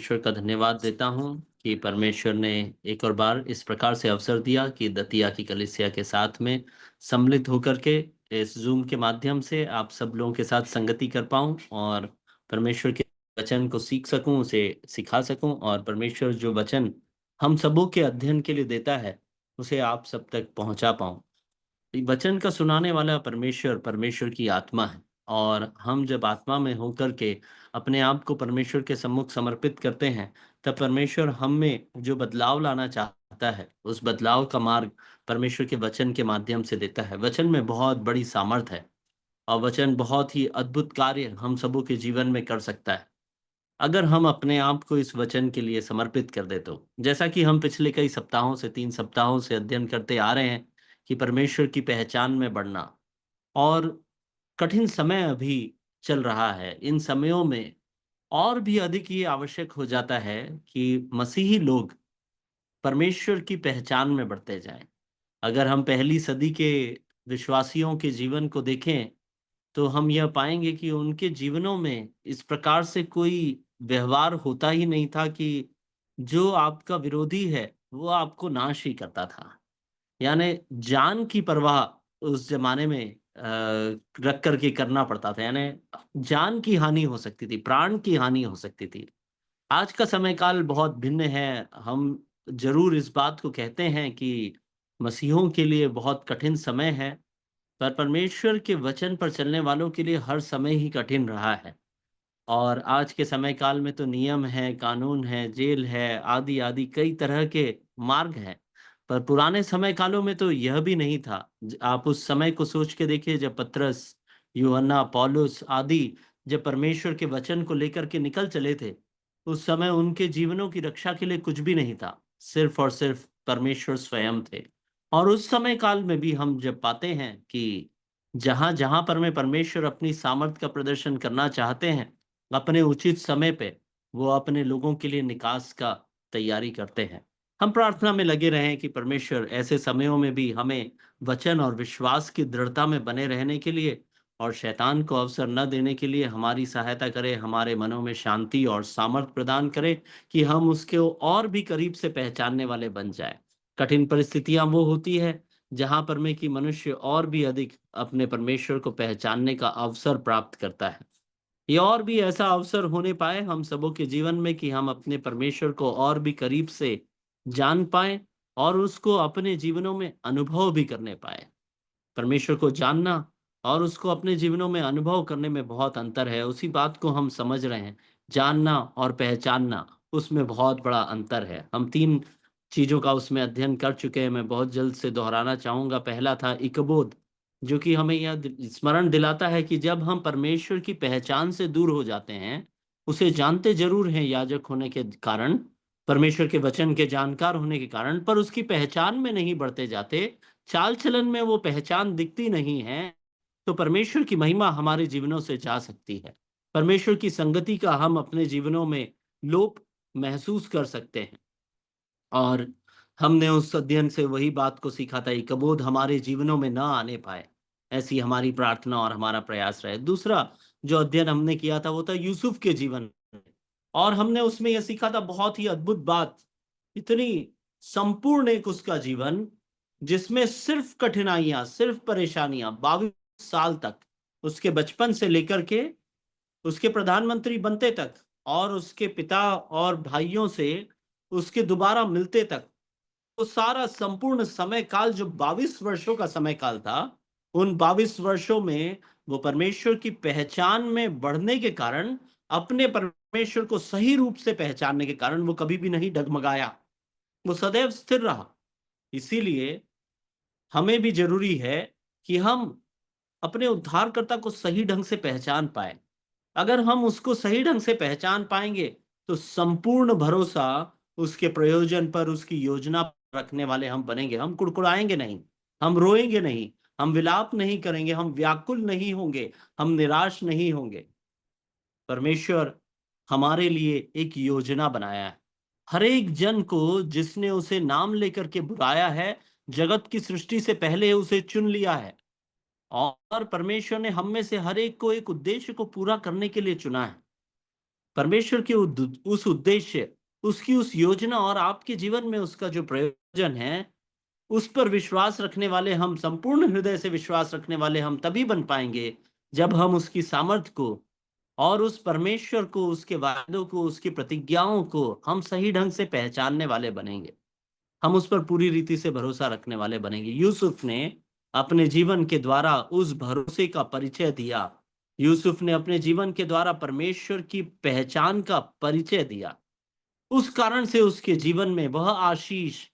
परमेश्वर का धन्यवाद देता हूँ कि परमेश्वर ने एक और बार इस प्रकार से अवसर दिया कि दतिया की कलीसिया के साथ में सम्मिलित होकर के इस जूम के माध्यम से आप सब लोगों के साथ संगति कर पाऊँ और परमेश्वर के वचन को सीख सकूं, उसे सिखा सकूं और परमेश्वर जो वचन हम सबों के अध्ययन के लिए देता है उसे आप सब तक पहुंचा पाऊं। वचन का सुनाने वाला परमेश्वर परमेश्वर की आत्मा है। और हम जब आत्मा में होकर के अपने आप को परमेश्वर के सम्मुख समर्पित करते हैं, तब परमेश्वर हम में जो बदलाव लाना चाहता है उस बदलाव का मार्ग परमेश्वर के वचन के माध्यम से देता है। वचन में बहुत बड़ी सामर्थ है और वचन बहुत ही अद्भुत कार्य हम सबों के जीवन में कर सकता है अगर हम अपने आप को इस वचन के लिए समर्पित कर दे। तो जैसा कि हम पिछले कई सप्ताहों से 3 सप्ताहों से अध्ययन करते आ रहे हैं कि परमेश्वर की पहचान में बढ़ना, और कठिन समय अभी चल रहा है, इन समयों में और भी अधिक ये आवश्यक हो जाता है कि मसीही लोग परमेश्वर की पहचान में बढ़ते जाएं। अगर हम पहली सदी के विश्वासियों के जीवन को देखें तो हम यह पाएंगे कि उनके जीवनों में इस प्रकार से कोई व्यवहार होता ही नहीं था कि जो आपका विरोधी है वो आपको नाश ही करता था। यानी जान की परवाह उस जमाने में रख करके करना पड़ता था। यानी जान की हानि हो सकती थी, प्राण की हानि हो सकती थी। आज का समय काल बहुत भिन्न है। हम जरूर इस बात को कहते हैं कि मसीहों के लिए बहुत कठिन समय है, पर परमेश्वर के वचन पर चलने वालों के लिए हर समय ही कठिन रहा है। और आज के समय काल में तो नियम है, कानून है, जेल है, आदि आदि कई तरह के मार्ग हैं। पर पुराने समय कालों में तो यह भी नहीं था। आप उस समय को सोच के देखिए जब पतरस, यूहन्ना, पौलुस आदि जब परमेश्वर के वचन को लेकर के निकल चले थे, उस समय उनके जीवनों की रक्षा के लिए कुछ भी नहीं था, सिर्फ और सिर्फ परमेश्वर स्वयं थे। और उस समय काल में भी हम जब पाते हैं कि जहां जहां पर में परमेश्वर अपनी सामर्थ का प्रदर्शन करना चाहते हैं, अपने उचित समय पे वो अपने लोगों के लिए निकास का तैयारी करते हैं। हम प्रार्थना में लगे रहें कि परमेश्वर ऐसे समयों में भी हमें वचन और विश्वास की दृढ़ता में बने रहने के लिए और शैतान को अवसर न देने के लिए हमारी सहायता करे, हमारे मनों में शांति और सामर्थ प्रदान करे कि हम उसके और भी करीब से पहचानने वाले बन जाए। कठिन परिस्थितियां वो होती है जहां पर में कि मनुष्य और भी अधिक अपने परमेश्वर को पहचानने का अवसर प्राप्त करता है। ये और भी ऐसा अवसर होने पाए हम सबों के जीवन में कि हम अपने परमेश्वर को और भी करीब से जान पाएं और उसको अपने जीवनों में अनुभव भी करने पाए। परमेश्वर को जानना और उसको अपने जीवनों में अनुभव करने में बहुत अंतर है, उसी बात को हम समझ रहे हैं। जानना और पहचानना, उसमें बहुत बड़ा अंतर है। हम 3 चीज़ों का उसमें अध्ययन कर चुके हैं, मैं बहुत जल्द से दोहराना चाहूँगा। पहला था इकबोध, जो कि हमें यह स्मरण दिलाता है कि जब हम परमेश्वर की पहचान से दूर हो जाते हैं, उसे जानते ज़रूर हैं याजक होने के कारण, परमेश्वर के वचन के जानकार होने के कारण, पर उसकी पहचान में नहीं बढ़ते जाते, चाल-चलन में वो पहचान दिखती नहीं है, तो परमेश्वर की महिमा हमारे जीवनों से जा सकती है। परमेश्वर की संगति का हम अपने जीवनों में लोप महसूस कर सकते हैं। और हमने उस अध्ययन से वही बात को सीखा था, इकबोध हमारे जीवनों में ना आने पाए। ऐसी हमारी प्रार्थना और हमारा प्रयास रहे। दूसरा जो अध्ययन हमने किया था वो था यूसुफ के जीवन में, और हमने उसमें यह सीखा था बहुत ही अद्भुत बात, इतनी संपूर्ण एक उसका जीवन जिसमें सिर्फ कठिनाइयां, सिर्फ परेशानियां, 22 साल तक, उसके बचपन से लेकर के उसके प्रधानमंत्री बनते तक और उसके पिता और भाइयों से उसके दोबारा मिलते तक, वो सारा संपूर्ण समय काल जो 22 वर्षों का समय काल था, उन 22 वर्षों में वो परमेश्वर की पहचान में बढ़ने के कारण, अपने परमेश्वर को सही रूप से पहचानने के कारण वो कभी भी नहीं डगमगाया, वो सदैव स्थिर रहा। इसीलिए हमें भी जरूरी है कि हम अपने उद्धारकर्ता को सही ढंग से पहचान पाए। अगर हम उसको सही ढंग से पहचान पाएंगे तो संपूर्ण भरोसा उसके प्रयोजन पर, उसकी योजना पर रखने वाले हम बनेंगे। हम कुड़कुड़ाएंगे नहीं, हम रोएंगे नहीं, हम विलाप नहीं करेंगे, हम व्याकुल नहीं होंगे, हम निराश नहीं होंगे। परमेश्वर हमारे लिए एक योजना बनाया है। हर एक जन को जिसने उसे नाम लेकर के बुलाया है, जगत की सृष्टि से पहले उसे चुन लिया है। और परमेश्वर ने हम में से हर एक को एक उद्देश्य को पूरा करने के लिए चुना है। परमेश्वर के उस उद्देश्य, उसकी उस योजना और आपके जीवन में उसका जो प्रयोजन है, उस पर विश्वास रखने वाले हम, संपूर्ण हृदय से विश्वास रखने वाले हम तभी बन पाएंगे जब हम उसकी सामर्थ को और उस परमेश्वर को, उसके वादों को, उसकी प्रतिज्ञाओं को हम सही ढंग से पहचानने वाले बनेंगे। हम उस पर पूरी रीति से भरोसा रखने वाले बनेंगे। यूसुफ ने अपने जीवन के द्वारा उस भरोसे का परिचय दिया। यूसुफ ने अपने जीवन के द्वारा परमेश्वर की पहचान का परिचय दिया। उस कारण से उसके जीवन में वह आशीष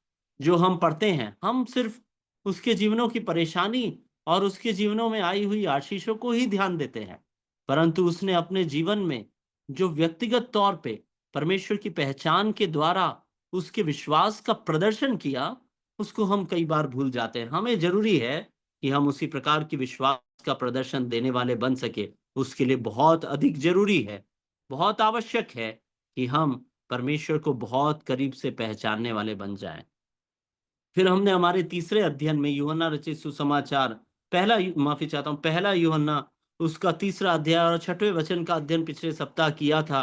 जो हम पढ़ते हैं, हम सिर्फ उसके जीवनों की परेशानी और उसके जीवनों में आई हुई आशीषों को ही ध्यान देते हैं, परंतु उसने अपने जीवन में जो व्यक्तिगत तौर पे परमेश्वर की पहचान के द्वारा उसके विश्वास का प्रदर्शन किया, उसको हम कई बार भूल जाते हैं। हमें जरूरी है कि हम उसी प्रकार की विश्वास का प्रदर्शन देने वाले बन सके। उसके लिए बहुत अधिक जरूरी है, बहुत आवश्यक है कि हम परमेश्वर को बहुत करीब से पहचानने वाले बन जाएं। फिर हमने हमारे तीसरे अध्ययन में यूहन्ना रचित सुसमाचार, माफी चाहता हूं, पहला यूहन्ना, उसका तीसरा अध्याय और 6वें वचन का अध्ययन पिछले सप्ताह किया था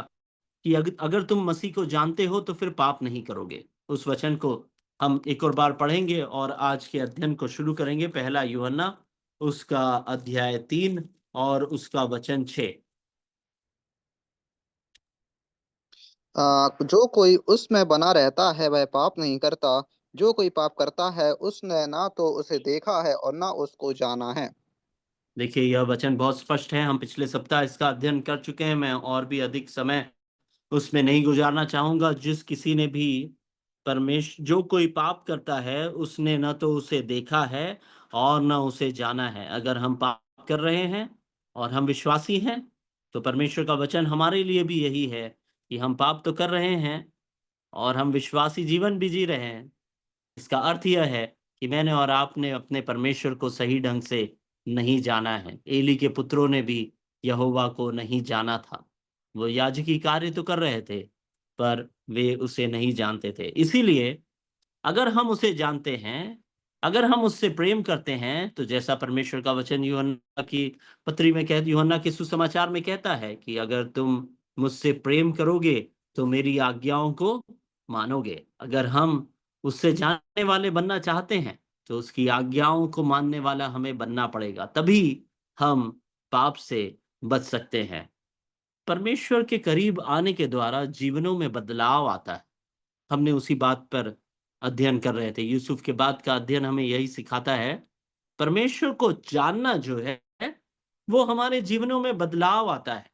कि अगर तुम मसीह को जानते हो तो फिर पाप नहीं करोगे। उस वचन को हम एक और बार पढ़ेंगे और आज के अध्ययन को शुरू करेंगे। पहला यूहन्ना, उसका अध्याय 3 और उसका वचन 6। जो कोई उसमें बना रहता है वह पाप नहीं करता। जो कोई पाप करता है उसने ना तो उसे देखा है और ना उसको जाना है। देखिए, यह वचन बहुत स्पष्ट है। हम पिछले सप्ताह इसका अध्ययन कर चुके हैं। मैं और भी अधिक समय उसमें नहीं गुजारना चाहूंगा। जिस किसी ने भी जो कोई पाप करता है उसने न तो उसे देखा है और न उसे जाना है। अगर हम पाप कर रहे हैं और हम विश्वासी हैं, तो परमेश्वर का वचन हमारे लिए भी यही है कि हम पाप तो कर रहे हैं और हम विश्वासी जीवन भी जी रहे हैं। इसका अर्थ यह है कि मैंने और आपने अपने परमेश्वर को सही ढंग से नहीं जाना है। एली के पुत्रों ने भी यहोवा को नहीं जाना था। वो याजकी कार्य तो कर रहे थे, पर वे उसे नहीं जानते थे। इसीलिए अगर हम उसे जानते हैं, अगर हम उससे प्रेम करते हैं, तो जैसा परमेश्वर का वचन यूहन्ना की पत्री में यूहन्ना के सुसमाचार में कहता है कि अगर तुम मुझसे प्रेम करोगे तो मेरी आज्ञाओं को मानोगे। अगर हम उससे जानने वाले बनना चाहते हैं, तो उसकी आज्ञाओं को मानने वाला हमें बनना पड़ेगा, तभी हम पाप से बच सकते हैं। परमेश्वर के करीब आने के द्वारा जीवनों में बदलाव आता है। हमने उसी बात पर अध्ययन कर रहे थे। यूसुफ के बाद का अध्ययन हमें यही सिखाता है। परमेश्वर को जानना जो है, वो हमारे जीवनों में बदलाव आता है।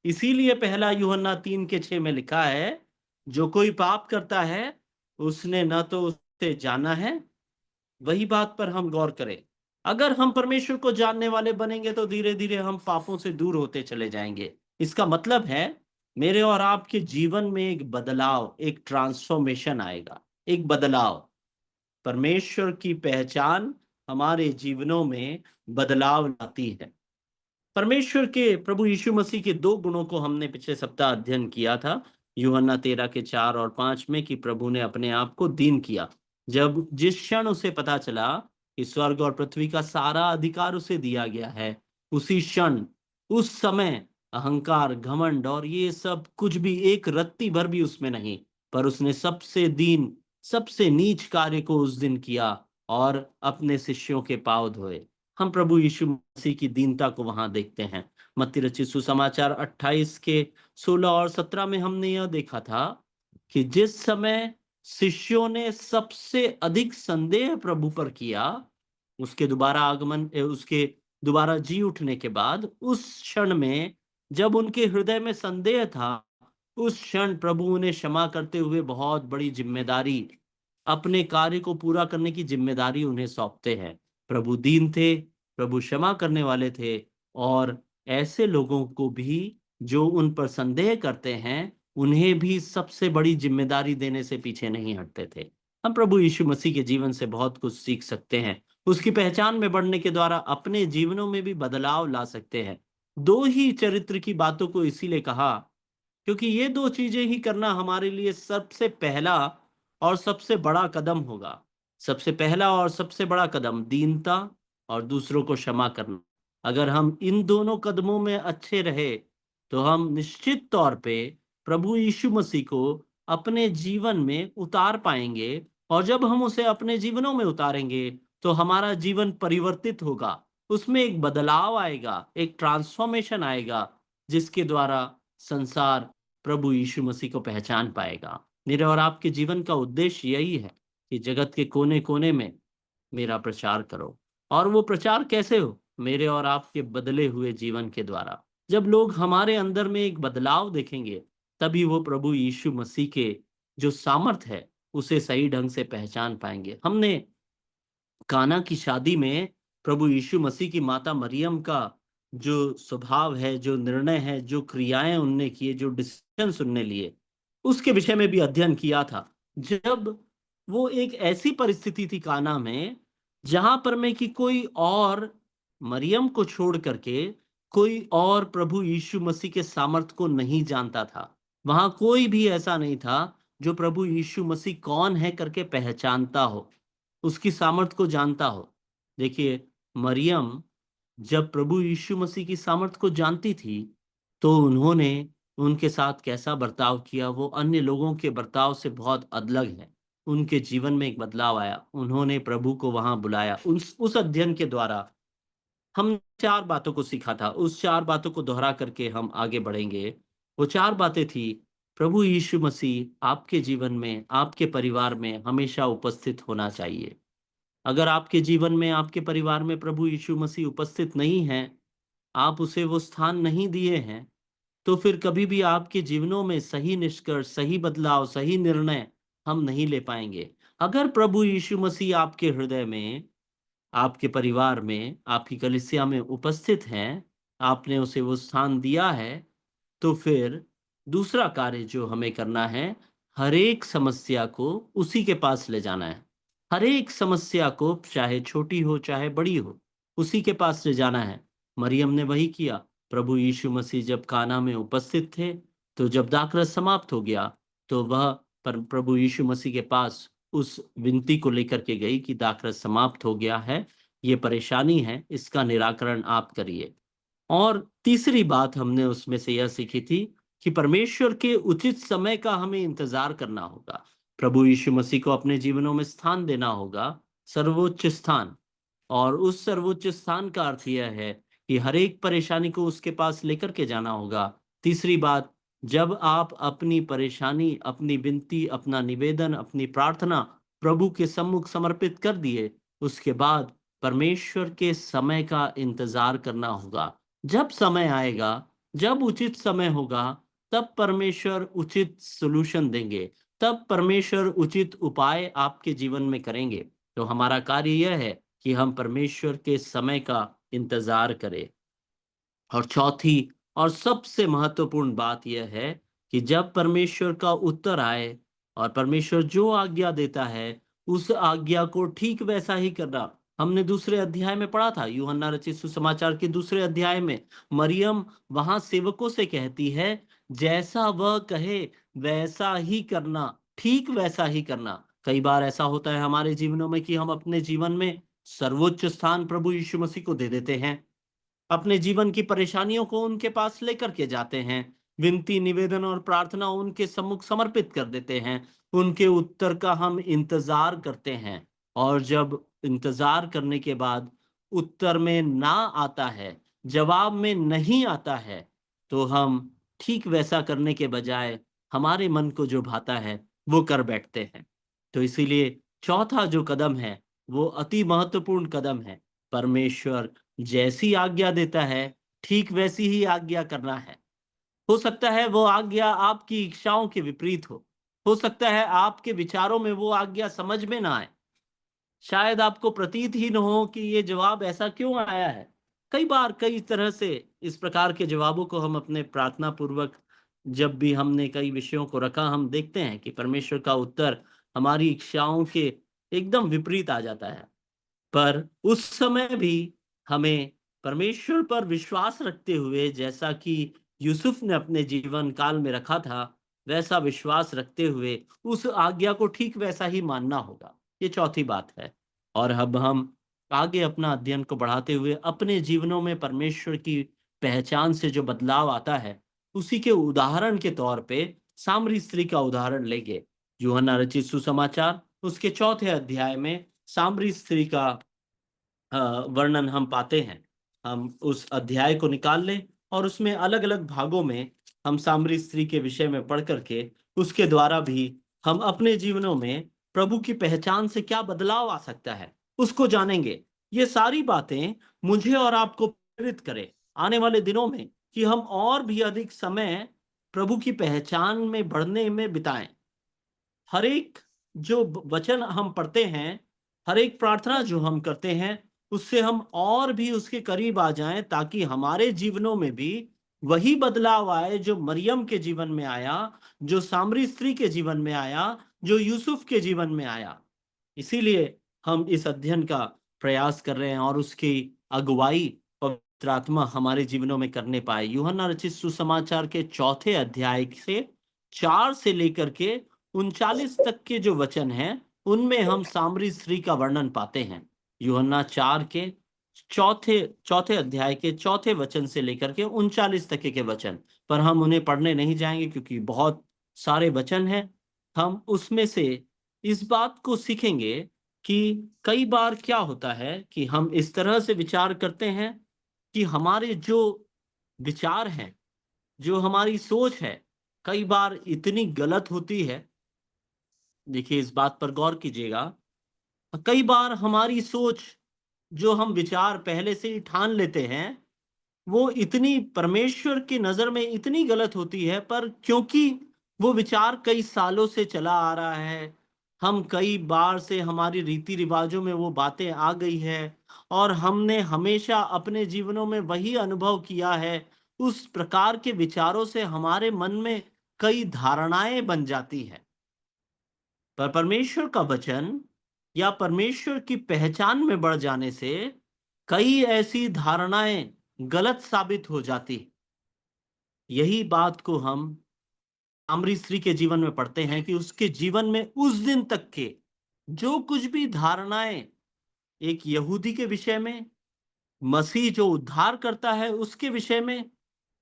इसीलिए पहला यूहन्ना 3:6 में लिखा है, जो कोई पाप करता है उसने न तो उसे जाना है। वही बात पर हम गौर करें। अगर हम परमेश्वर को जानने वाले बनेंगे तो धीरे धीरे हम पापों से दूर होते चले जाएंगे। इसका मतलब है मेरे और आपके जीवन में एक बदलाव, एक ट्रांसफॉर्मेशन आएगा, एक बदलाव। परमेश्वर की पहचान हमारे जीवनों में बदलाव लाती है। परमेश्वर के प्रभु यीशु मसीह के दो गुणों को हमने पिछले सप्ताह अध्ययन किया था। यूहन्ना 13:4 और 5 में कि प्रभु ने अपने आप को दीन किया। जब जिस क्षण उसे पता चला कि स्वर्ग और पृथ्वी का सारा अधिकार उसे दिया गया है, उसी क्षण, उस समय अहंकार, घमंड और ये सब कुछ भी एक रत्ती भर भी उसमें नहीं, पर उसने सबसे दीन, सबसे नीच कार्य को उस दिन किया और अपने शिष्यों के पांव धोए। हम प्रभु यीशु मसीह की दीनता को वहां देखते हैं। मत्ती रचित सुसमाचार 28 के 16 और 17 में हमने यह देखा था कि जिस समय शिष्यों ने सबसे अधिक संदेह प्रभु पर किया, उसके दोबारा आगमन, उसके दोबारा जी उठने के बाद, उस क्षण में जब उनके हृदय में संदेह था, उस क्षण प्रभु उन्हें क्षमा करते हुए बहुत बड़ी जिम्मेदारी, अपने कार्य को पूरा करने की जिम्मेदारी उन्हें सौंपते हैं। प्रभु दीन थे, प्रभु क्षमा करने वाले थे और ऐसे लोगों को भी जो उन पर संदेह करते हैं, उन्हें भी सबसे बड़ी जिम्मेदारी देने से पीछे नहीं हटते थे। हम प्रभु यीशु मसीह के जीवन से बहुत कुछ सीख सकते हैं। उसकी पहचान में बढ़ने के द्वारा अपने जीवनों में भी बदलाव ला सकते हैं। दो ही चरित्र की बातों को इसीलिए कहा क्योंकि ये दो चीजें ही करना हमारे लिए सबसे पहला और सबसे बड़ा कदम होगा। सबसे पहला और सबसे बड़ा कदम दीनता और दूसरों को क्षमा करना। अगर हम इन दोनों कदमों में अच्छे रहे, तो हम निश्चित तौर पे प्रभु यीशु मसीह को अपने जीवन में उतार पाएंगे। और जब हम उसे अपने जीवनों में उतारेंगे तो हमारा जीवन परिवर्तित होगा, उसमें एक बदलाव आएगा, एक ट्रांसफॉर्मेशन आएगा, जिसके द्वारा संसार प्रभु यीशु मसीह को पहचान पाएगा। मेरे और आपके जीवन का उद्देश्य यही है कि जगत के कोने कोने में मेरा प्रचार करो। और वो प्रचार कैसे हो? मेरे और आपके बदले हुए जीवन के द्वारा। जब लोग हमारे अंदर में एक बदलाव देखेंगे, तभी वो प्रभु यीशु मसीह के जो सामर्थ है उसे सही ढंग से पहचान पाएंगे। हमने काना की शादी में प्रभु यीशु मसीह की माता मरियम का जो स्वभाव है, जो निर्णय है, जो क्रियाएं उनने किए, जो डिसीजंस उनने लिए, उसके विषय में भी अध्ययन किया था। जब वो एक ऐसी परिस्थिति थी काना में, जहां पर में कि कोई और मरियम को छोड़ करके कोई और प्रभु यीशु मसीह के सामर्थ को नहीं जानता था। वहां कोई भी ऐसा नहीं था जो प्रभु यीशु मसीह कौन है करके पहचानता हो, उसकी सामर्थ को जानता हो। देखिए, मरियम जब प्रभु यीशु मसीह की सामर्थ को जानती थी, तो उन्होंने उनके साथ कैसा बर्ताव किया, वो अन्य लोगों के बर्ताव से बहुत अलग है। उनके जीवन में एक बदलाव आया, उन्होंने प्रभु को वहां बुलाया। उस अध्ययन के द्वारा हम 4 बातों को सीखा था, उस 4 बातों को दोहरा करके हम आगे बढ़ेंगे। वो 4 बातें थी, प्रभु यीशु मसीह आपके जीवन में, आपके परिवार में हमेशा उपस्थित होना चाहिए। अगर आपके जीवन में, आपके परिवार में प्रभु यीशु मसीह उपस्थित नहीं हैं, आप उसे वो स्थान नहीं दिए हैं, तो फिर कभी भी आपके जीवनों में सही निष्कर्ष, सही बदलाव, सही निर्णय हम नहीं ले पाएँगे। अगर प्रभु यीशु मसीह आपके हृदय में, आपके परिवार में, आपकी कलीसिया में उपस्थित हैं, आपने उसे वो स्थान दिया है, तो फिर दूसरा कार्य जो हमें करना है, हर एक समस्या को उसी के पास ले जाना है। हर एक समस्या को, चाहे छोटी हो, चाहे बड़ी हो, उसी के पास ले जाना है। मरियम ने वही किया। प्रभु यीशु मसीह जब काना में उपस्थित थे, तो जब दाखरस समाप्त हो गया, तो वह प्रभु यीशु मसीह के पास उस विनती को लेकर के गई कि दाखरस समाप्त हो गया है, ये परेशानी है, इसका निराकरण आप करिए। और तीसरी बात हमने उसमें से यह सीखी थी कि परमेश्वर के उचित समय का हमें इंतजार करना होगा। प्रभु यीशु मसीह को अपने जीवनों में स्थान देना होगा, सर्वोच्च स्थान। और उस सर्वोच्च स्थान का अर्थ यह है कि हर एक परेशानी को उसके पास लेकर के जाना होगा। तीसरी बात, जब आप अपनी परेशानी, अपनी विनती, अपना निवेदन, अपनी प्रार्थना प्रभु के सम्मुख समर्पित कर दिए, उसके बाद परमेश्वर के समय का इंतजार करना होगा। जब समय आएगा, जब उचित समय होगा, तब परमेश्वर उचित सॉल्यूशन देंगे, तब परमेश्वर उचित उपाय आपके जीवन में करेंगे। तो हमारा कार्य यह है कि हम परमेश्वर के समय का इंतजार करें। और चौथी और सबसे महत्वपूर्ण बात यह है कि जब परमेश्वर का उत्तर आए और परमेश्वर जो आज्ञा देता है, उस आज्ञा को ठीक वैसा ही करना। हमने दूसरे अध्याय में पढ़ा था, यूहन्ना रचित सुसमाचार के दूसरे अध्याय में मरियम वहां सेवकों से कहती है, जैसा वह कहे वैसा ही करना, ठीक वैसा ही करना। कई बार ऐसा होता है हमारे जीवनों में कि हम अपने जीवन में सर्वोच्च स्थान प्रभु यीशु मसीह को दे देते हैं, अपने जीवन की परेशानियों को उनके पास लेकर के जाते हैं, विनती, निवेदन और प्रार्थना उनके सम्मुख समर्पित कर देते हैं, उनके उत्तर का हम इंतजार करते हैं। और जब इंतजार करने के बाद उत्तर में ना आता है, जवाब में नहीं आता है, तो हम ठीक वैसा करने के बजाय हमारे मन को जो भाता है वो कर बैठते हैं। तो इसीलिए चौथा जो कदम है वो अति महत्वपूर्ण कदम है। परमेश्वर जैसी आज्ञा देता है, ठीक वैसी ही आज्ञा करना है। हो सकता है वो आज्ञा आपकी इच्छाओं के विपरीत हो सकता है आपके विचारों में वो आज्ञा समझ में ना आए, शायद आपको प्रतीत ही न हो कि ये जवाब ऐसा क्यों आया है। कई बार कई तरह से इस प्रकार के जवाबों को हम अपने प्रार्थना पूर्वक, जब भी हमने कई विषयों को रखा, हम देखते हैं कि परमेश्वर का उत्तर हमारी इच्छाओं के एकदम विपरीत आ जाता है। पर उस समय भी हमें परमेश्वर पर विश्वास रखते हुए, जैसा कि यूसुफ ने अपने जीवन काल में रखा था, वैसा विश्वास रखते हुए उस आज्ञा को ठीक वैसा ही मानना होगा। ये चौथी बात है। और अब हम आगे अपना अध्ययन को बढ़ाते हुए अपने जीवनों में परमेश्वर की पहचान से जो बदलाव आता है, उसी के उदाहरण के तौर पे सामरी स्त्री का उदाहरण लेंगे। यूहन्ना रचित सुसमाचार उसके 4थे अध्याय में सामरी स्त्री का वर्णन हम पाते हैं। हम उस अध्याय को निकाल लें और उसमें अलग-अलग भागों में हम सामरी स्त्री के विषय में पढ़ करके उसके द्वारा भी हम अपने जीवनों में प्रभु की पहचान से क्या बदलाव आ सकता है, उसको जानेंगे। ये सारी बातें मुझे और आपको प्रेरित करें आने वाले दिनों में कि हम और भी अधिक समय प्रभु की पहचान में बढ़ने में बिताएं। हर एक जो वचन हम पढ़ते हैं, हर एक प्रार्थना जो हम करते हैं, उससे हम और भी उसके करीब आ जाएं ताकि हमारे जीवनों में भी वही बदलाव आए जो मरियम के जीवन में आया, जो सामरी स्त्री के जीवन में आया, जो यूसुफ के जीवन में आया। इसीलिए हम इस अध्ययन का प्रयास कर रहे हैं और उसकी अगुवाई पवित्र आत्मा हमारे जीवनों में करने पाए। यूहन्ना रचित सुसमाचार के 4थे अध्याय से 4 से लेकर के 39 तक के जो वचन हैं, उनमें हम सामरी स्त्री का वर्णन पाते हैं। यूहन्ना 4 के चौथे चौथे अध्याय के 4थे वचन से लेकर के 39 तक के वचन, पर हम उन्हें पढ़ने नहीं जाएंगे क्योंकि बहुत सारे वचन हैं। हम उसमें से इस बात को सीखेंगे कि कई बार क्या होता है कि हम इस तरह से विचार करते हैं कि हमारे जो विचार हैं, जो हमारी सोच है, कई बार इतनी गलत होती है। देखिए, इस बात पर गौर कीजिएगा। कई बार हमारी सोच, जो हम विचार पहले से ही ठान लेते हैं, वो इतनी परमेश्वर की नज़र में इतनी गलत होती है, पर क्योंकि वो विचार कई सालों से चला आ रहा है, हम कई बार से हमारी रीति रिवाजों में वो बातें आ गई है और हमने हमेशा अपने जीवनों में वही अनुभव किया है, उस प्रकार के विचारों से हमारे मन में कई धारणाएं बन जाती हैं। पर परमेश्वर का वचन या परमेश्वर की पहचान में बढ़ जाने से कई ऐसी धारणाएं गलत साबित हो जाती। यही बात को हम सामरी स्त्री के जीवन में पढ़ते हैं कि उसके जीवन में उस दिन तक के जो कुछ भी धारणाएं एक यहूदी के विषय में, मसीह जो उद्धार करता है उसके विषय में,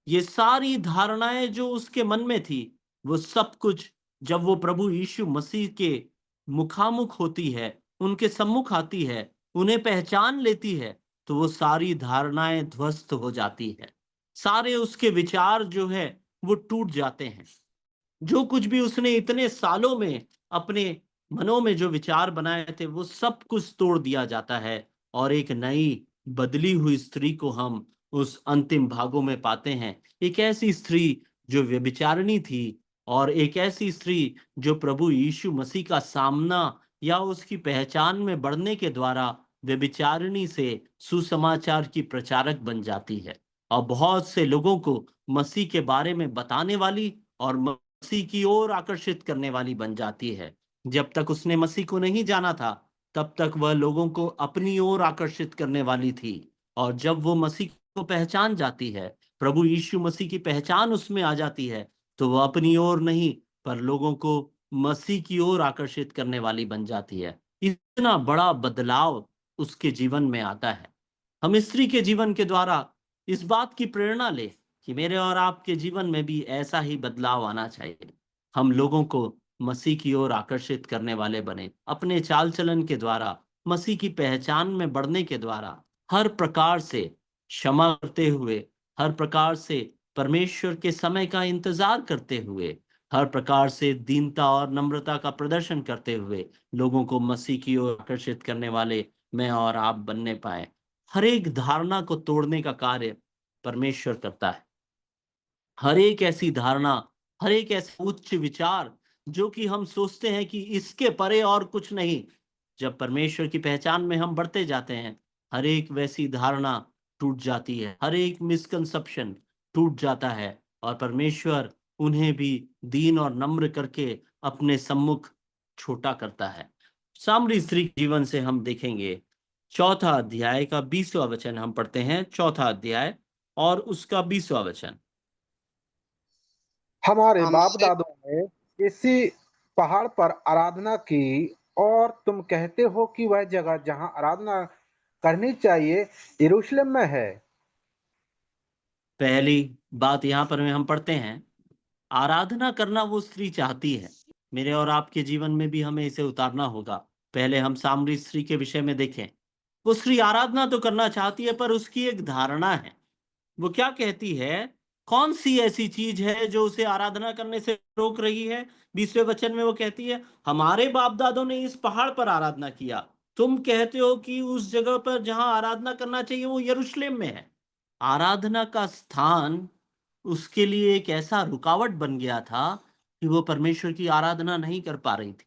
ये सारी धारणाएं जो उसके मन में थी, वो सब कुछ जब वो प्रभु यीशु मसीह के मुखामुख होती है, उनके सम्मुख आती है, उन्हें पहचान लेती है, तो वो सारी धारणाएं ध्वस्त हो जाती है। सारे उसके विचार जो है वो टूट जाते हैं। जो कुछ भी उसने इतने सालों में अपने मनों में जो विचार बनाए थे, वो सब कुछ तोड़ दिया जाता है और एक नई बदली हुई स्त्री को हम उस अंतिम भागों में पाते हैं। एक ऐसी स्त्री जो व्यभिचारिणी थी और एक ऐसी स्त्री जो प्रभु यीशु मसीह का सामना या उसकी पहचान में बढ़ने के द्वारा व्यभिचारिणी से सुसमाचार की प्रचारक बन जाती है और बहुत से लोगों को मसीह के बारे में बताने वाली और मसीह की ओर आकर्षित करने वाली बन जाती है। जब तक उसने मसीह को नहीं जाना था, तब तक वह लोगों को अपनी ओर आकर्षित करने वाली थी और जब वो मसीह को पहचान जाती है, प्रभु यीशु मसीह की पहचान उसमें आ जाती है, तो वो अपनी ओर नहीं, पर लोगों को मसीह की ओर आकर्षित करने वाली बन जाती है। इतना बड़ा बदलाव उसके जीवन में आता है। हम स्त्री के जीवन के द्वारा इस बात की प्रेरणा लें कि मेरे और आपके जीवन में भी ऐसा ही बदलाव आना चाहिए। हम लोगों को मसीह की ओर आकर्षित करने वाले बने, अपने चाल चलन के द्वारा, मसीह की पहचान में बढ़ने के द्वारा, हर प्रकार से क्षमा करते हुए, हर प्रकार से परमेश्वर के समय का इंतजार करते हुए, हर प्रकार से दीनता और नम्रता का प्रदर्शन करते हुए लोगों को मसीह की ओर आकर्षित करने वाले मैं और आप बनने पाए। हर एक धारणा को तोड़ने का कार्य परमेश्वर करता है। हर एक ऐसी धारणा, हर एक ऐसा उच्च विचार जो कि हम सोचते हैं कि इसके परे और कुछ नहीं, जब परमेश्वर की पहचान में हम बढ़ते जाते हैं, हर एक वैसी धारणा टूट जाती है, हर एक मिसकंसेप्शन टूट जाता है और परमेश्वर उन्हें भी दीन और नम्र करके अपने सम्मुख छोटा करता है। सामरी स्त्री के जीवन से हम देखेंगे, चौथा अध्याय का 20वां वचन हम पढ़ते हैं, चौथा अध्याय और उसका 20वां वचन। हमारे बाप हमारे दादों ने इसी पहाड़ पर आराधना की और तुम कहते हो कि वह जगह जहां आराधना करनी चाहिए यरूशलेम में है। पहली बात यहाँ पर हम पढ़ते हैं, आराधना करना वो स्त्री चाहती है। मेरे और आपके जीवन में भी हमें इसे उतारना होगा। पहले हम सामरी स्त्री के विषय में देखें। वो स्त्री आराधना तो करना चाहती है, पर उसकी एक धारणा है। वो क्या कहती है? कौन सी ऐसी चीज है जो उसे आराधना करने से रोक रही है? 20वें वचन में वो कहती है, हमारे बाप दादों ने इस पहाड़ पर आराधना किया, तुम कहते हो कि उस जगह पर जहां आराधना करना चाहिए वो यरूशलेम में है। आराधना का स्थान उसके लिए एक ऐसा रुकावट बन गया था कि वो परमेश्वर की आराधना नहीं कर पा रही थी।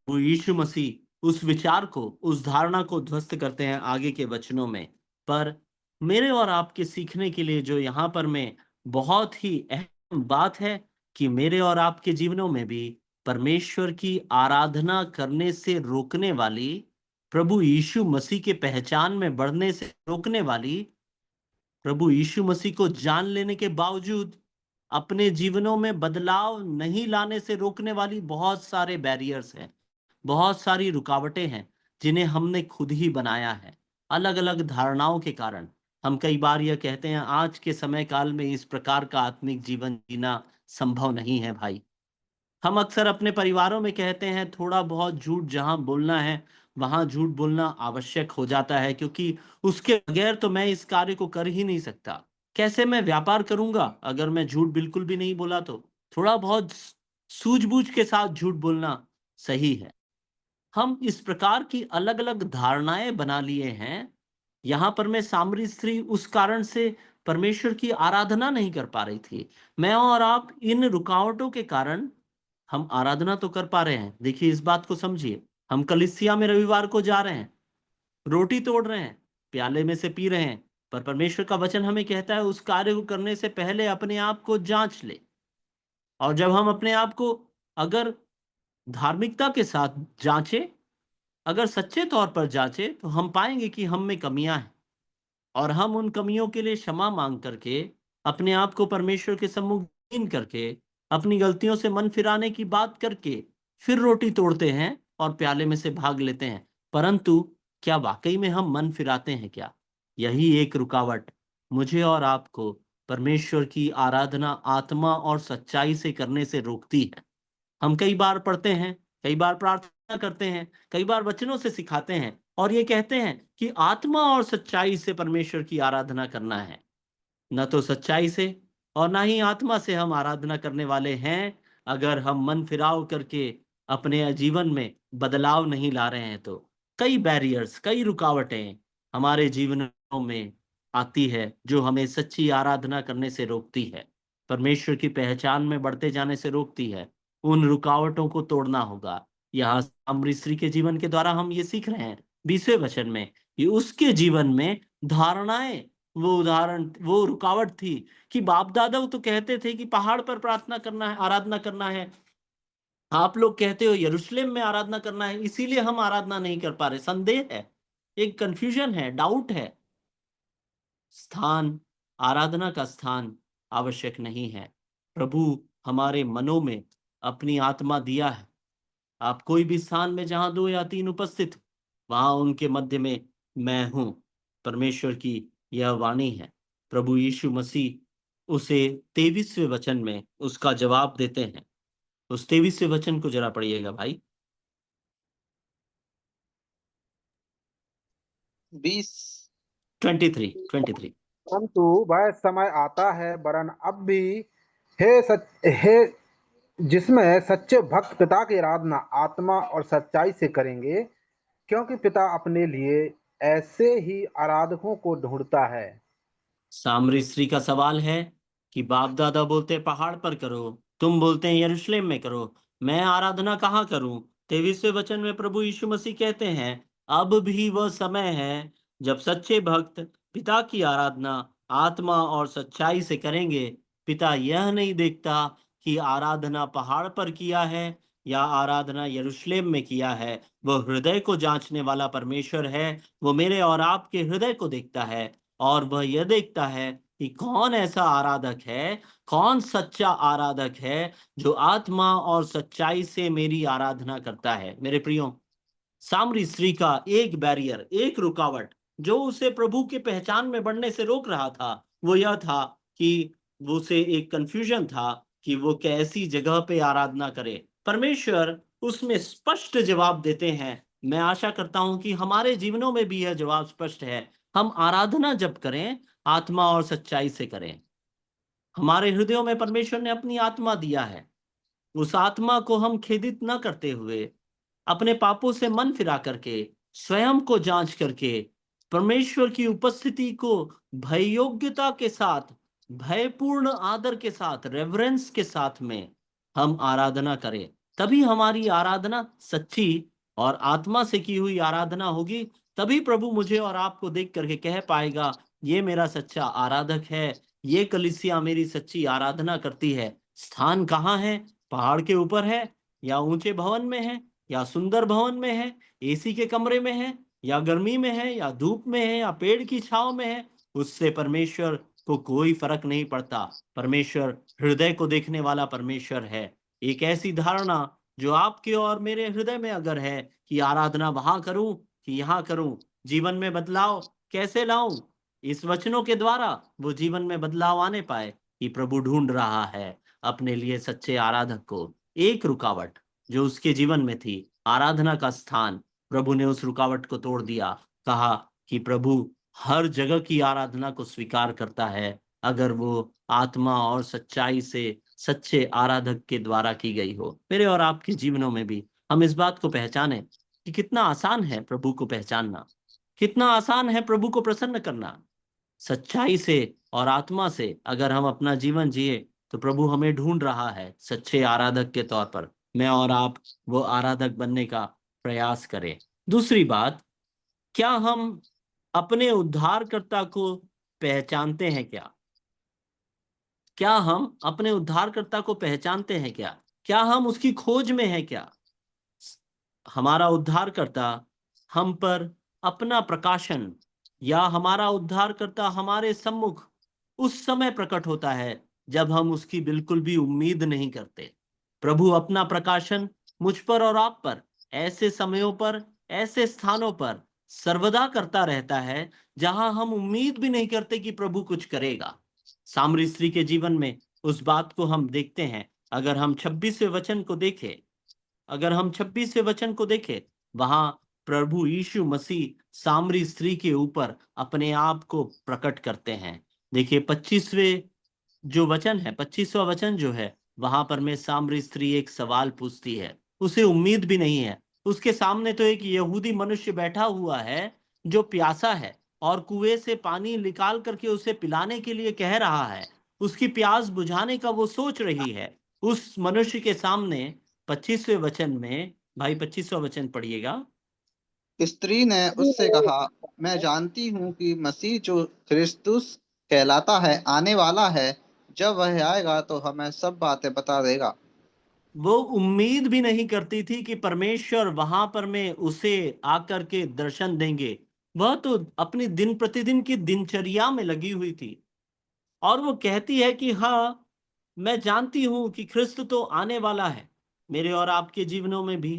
वो यीशु मसीह उस विचार को, उस धारणा को ध्वस्त करते हैं आगे के वचनों में। पर मेरे और आपके सीखने के लिए जो यहाँ पर मैं बहुत ही अहम बात है कि मेरे और आपके जीवनों में भी परमेश्वर की आराधना करने से रोकने वाली, प्रभु यीशु मसीह के पहचान में बढ़ने से रोकने वाली, प्रभु यीशु मसीह को जान लेने के बावजूद अपने जीवनों में बदलाव नहीं लाने से रोकने वाली बहुत सारे बैरियर्स हैं, बहुत सारी रुकावटें हैं, जिन्हें हमने खुद ही बनाया है। अलग अलग धारणाओं के कारण हम कई बार यह कहते हैं, आज के समय काल में इस प्रकार का आत्मिक जीवन जीना संभव नहीं है भाई। हम अक्सर अपने परिवारों में कहते हैं, थोड़ा बहुत झूठ जहां बोलना है वहां झूठ बोलना आवश्यक हो जाता है, क्योंकि उसके बगैर तो मैं इस कार्य को कर ही नहीं सकता। कैसे मैं व्यापार करूंगा अगर मैं झूठ बिल्कुल भी नहीं बोला? तो थोड़ा बहुत सूझबूझ के साथ झूठ बोलना सही है। हम इस प्रकार की अलग अलग धारणाएं बना लिए हैं। यहां पर मैं सामरी स्त्री उस कारण से परमेश्वर की आराधना नहीं कर पा रही थी। मैं और आप इन रुकावटों के कारण हम आराधना तो कर पा रहे हैं। देखिए, इस बात को समझिए। हम कलीसिया में रविवार को जा रहे हैं, रोटी तोड़ रहे हैं, प्याले में से पी रहे हैं, पर परमेश्वर का वचन हमें कहता है उस कार्य को करने से पहले अपने आप को जांच ले। और जब हम अपने आप को अगर धार्मिकता के साथ जांचे, अगर सच्चे तौर पर जांचे, तो हम पाएंगे कि हम में कमियां हैं। और हम उन कमियों के लिए क्षमा मांग करके, अपने आप को परमेश्वर के सम्मुख दीन करके, अपनी गलतियों से मन फिराने की बात करके फिर रोटी तोड़ते हैं और प्याले में से भाग लेते हैं। परंतु क्या वाकई में हम मन फिराते हैं क्या? यही एक रुकावट मुझे और आपको परमेश्वर की आराधना आत्मा और सच्चाई से करने से रोकती है। हम कई बार पढ़ते हैं, कई बार प्रार्थना करते हैं, कई बार वचनों से सिखाते हैं और ये कहते हैं कि आत्मा और सच्चाई से परमेश्वर की आराधना करना है। न तो सच्चाई से और ना ही आत्मा से हम आराधना करने वाले हैं, अगर हम मन फिराव करके अपने जीवन में बदलाव नहीं ला रहे हैं। तो कई बैरियर्स, कई रुकावटें हमारे जीवनों में आती है जो हमें सच्ची आराधना करने से रोकती है, परमेश्वर की पहचान में बढ़ते जाने से रोकती है। उन रुकावटों को तोड़ना होगा। यहाँ सामरी स्त्री के जीवन के द्वारा हम ये सीख रहे हैं 20वें वचन में कि उसके जीवन में धारणाएं, वो उदाहरण, वो रुकावट थी कि बाप दादा तो कहते थे कि पहाड़ पर प्रार्थना करना है, आराधना करना है। आप लोग कहते हो यरूशलेम में आराधना करना है, इसीलिए हम आराधना नहीं कर पा रहे। संदेह है, एक कंफ्यूजन है, डाउट है। स्थान, आराधना का स्थान आवश्यक नहीं है। प्रभु हमारे मनों में अपनी आत्मा दिया है। आप कोई भी स्थान में जहां 2 या 3 उपस्थित हो, वहां उनके मध्य में मैं हूं। परमेश्वर की यह वाणी है। प्रभु यीशु मसीह उसे 23वें वचन में उसका जवाब देते हैं। उस 23वें वचन को जरा पढ़िएगा भाई। 20। 23। परंतु वह समय आता है, वरन अब भी, हे जिसमें सच्चे भक्त पिता की आराधना आत्मा और सच्चाई से करेंगे, क्योंकि पिता अपने लिए ऐसे ही आराधकों को ढूंढता है। सामरी स्त्री का सवाल है कि बाप दादा बोलते पहाड़ पर करो, तुम बोलते हैं यरूशलेम में करो, मैं आराधना कहाँ करूं? 23वें वचन में प्रभु यीशु मसीह कहते हैं, अब भी वह समय है जब सच्चे भक्त पिता की आराधना आत्मा और सच्चाई से करेंगे। पिता यह नहीं देखता कि आराधना पहाड़ पर किया है या आराधना यरूशलेम में किया है। वह हृदय को जांचने वाला परमेश्वर है। वो मेरे और आपके हृदय को देखता है और वह यह देखता है कि कौन ऐसा आराधक है, कौन सच्चा आराधक है जो आत्मा और सच्चाई से मेरी आराधना करता है। मेरे प्रियो, सामरी स्त्री का एक बैरियर, एक रुकावट जो उसे प्रभु के पहचान में बढ़ने से रोक रहा था वो यह था कि वो उसे एक कंफ्यूजन था कि वो कैसी जगह पे आराधना करे। परमेश्वर उसमें स्पष्ट जवाब देते हैं। मैं आशा करता हूं कि हमारे जीवनों में भी यह जवाब स्पष्ट है। हम आराधना जब करें, आत्मा और सच्चाई से करें। हमारे हृदयों में परमेश्वर ने अपनी आत्मा दिया है। उस आत्मा को हम खेदित न करते हुए, अपने पापों से मन फिरा करके, स्वयं को जांच करके, परमेश्वर की उपस्थिति को भय योग्यता के साथ, भयपूर्ण आदर के साथ, रेवरेंस के साथ में हम आराधना करें। तभी हमारी आराधना सच्ची और आत्मा से की हुई आराधना होगी। तभी प्रभु मुझे और आपको देख करके कह पाएगा, ये मेरा सच्चा आराधक है, ये कलीसिया मेरी सच्ची आराधना करती है। स्थान कहाँ है? पहाड़ के ऊपर है, या ऊंचे भवन में है, या सुंदर भवन में है, एसी के कमरे में है, या गर्मी में है, या धूप में है, या पेड़ की छांव में है, उससे परमेश्वर को कोई फर्क नहीं पड़ता। परमेश्वर हृदय को देखने वाला परमेश्वर है। एक ऐसी धारणा जो आपके और मेरे हृदय में अगर है कि आराधना वहां करूं कि यहाँ करूं, जीवन में बदलाव कैसे लाऊं, इस वचनों के द्वारा वो जीवन में बदलाव आने पाए कि प्रभु ढूंढ रहा है अपने लिए सच्चे आराधक को। एक रुकावट जो उसके जीवन में थी, आराधना का स्थान, प्रभु ने उस रुकावट को तोड़ दिया। कहा कि प्रभु हर जगह की आराधना को स्वीकार करता है अगर वो आत्मा और सच्चाई से सच्चे आराधक के द्वारा की गई हो। मेरे और आपके जीवनों में भी हम इस बात को पहचानें कि कितना आसान है प्रभु को पहचानना, कितना आसान है प्रभु को प्रसन्न करना। सच्चाई से और आत्मा से अगर हम अपना जीवन जिए तो प्रभु हमें ढूंढ रहा है सच्चे आराधक के तौर पर। मैं और आप वो आराधक बनने का प्रयास करें। दूसरी बात, क्या हम अपने उद्धारकर्ता को पहचानते हैं क्या? क्या हम अपने उद्धारकर्ता को पहचानते हैं क्या? क्या हम उसकी खोज में हैं क्या? हमारा उद्धारकर्ता हम पर अपना प्रकाशन, या हमारा उद्धारकर्ता हमारे सम्मुख उस समय प्रकट होता है जब हम उसकी बिल्कुल भी उम्मीद नहीं करते। प्रभु अपना प्रकाशन मुझ पर और आप पर ऐसे समयों पर, ऐसे स्थानों पर सर्वदा करता रहता है जहां हम उम्मीद भी नहीं करते कि प्रभु कुछ करेगा। सामरी स्त्री के जीवन में उस बात को हम देखते हैं। अगर हम 26वें वचन को देखें, अगर हम 26वें वचन को देखें, वहां प्रभु यीशु मसीह सामरी स्त्री के ऊपर अपने आप को प्रकट करते हैं। देखिए 25वें जो वचन है, 25वां वचन जो है, वहां पर में सामरी स्त्री एक सवाल पूछती है। उसे उम्मीद भी नहीं है। उसके सामने तो एक यहूदी मनुष्य बैठा हुआ है जो प्यासा है और कुएं से पानी निकाल करके उसे पिलाने के लिए कह रहा है। उसकी प्यास बुझाने का वो सोच रही है। उस मनुष्य के सामने 25वें वचन में, भाई 25वां वचन पढ़िएगा। स्त्री ने उससे कहा, मैं जानती हूँ कि मसीह जो क्रिस्तुस कहलाता है आने वाला है। जब वह आएगा तो हमें सब बातें बता देगा। वो उम्मीद भी नहीं करती थी कि परमेश्वर वहां पर में उसे आकर के दर्शन देंगे। वह तो अपनी दिन प्रतिदिन की दिनचर्या में लगी हुई थी और वो कहती है कि हाँ, मैं जानती हूं कि ख्रिस्त तो आने वाला है। मेरे और आपके जीवनों में भी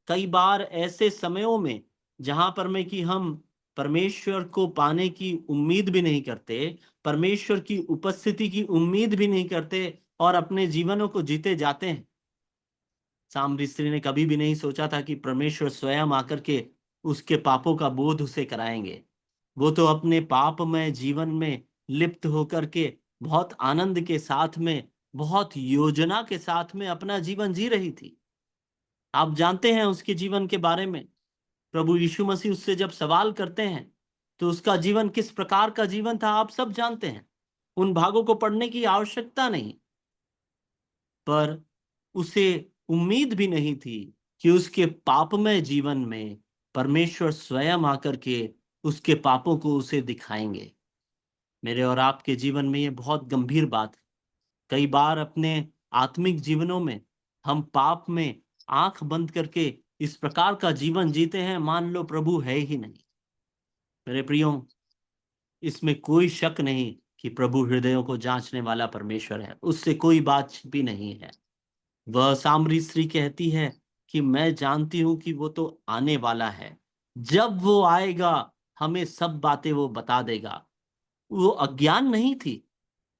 कई बार ऐसे समयों में जहां पर में कि हम परमेश्वर को पाने की उम्मीद भी नहीं करते, परमेश्वर की उपस्थिति की उम्मीद भी नहीं करते और अपने जीवनों को जीते जाते हैं। सामरी स्त्री ने कभी भी नहीं सोचा था कि परमेश्वर स्वयं आकर के उसके पापों का बोध उसे कराएंगे। वो तो अपने पापमय जीवन में लिप्त होकर के बहुत आनंद के साथ में, बहुत योजना के साथ में अपना जीवन जी रही थी। आप जानते हैं उसके जीवन के बारे में। प्रभु यीशु मसीह उससे जब सवाल करते हैं तो उसका जीवन किस प्रकार का जीवन था आप सब जानते हैं। उन भागों को पढ़ने की आवश्यकता नहीं। पर उसे उम्मीद भी नहीं थी कि उसके पापमय जीवन में परमेश्वर स्वयं आकर के उसके पापों को उसे दिखाएंगे। मेरे और आपके जीवन में ये बहुत गंभीर बात है। कई बार अपने आत्मिक जीवनों में हम पाप में आंख बंद करके इस प्रकार का जीवन जीते हैं, मान लो प्रभु है ही नहीं। मेरे प्रियो, इसमें कोई शक नहीं कि प्रभु हृदयों को जांचने वाला परमेश्वर है, उससे कोई बात भी नहीं है। वह सामरी स्त्री कहती है कि मैं जानती हूं कि वो तो आने वाला है। जब वो आएगा हमें सब बातें वो बता देगा। वो अज्ञान नहीं थी,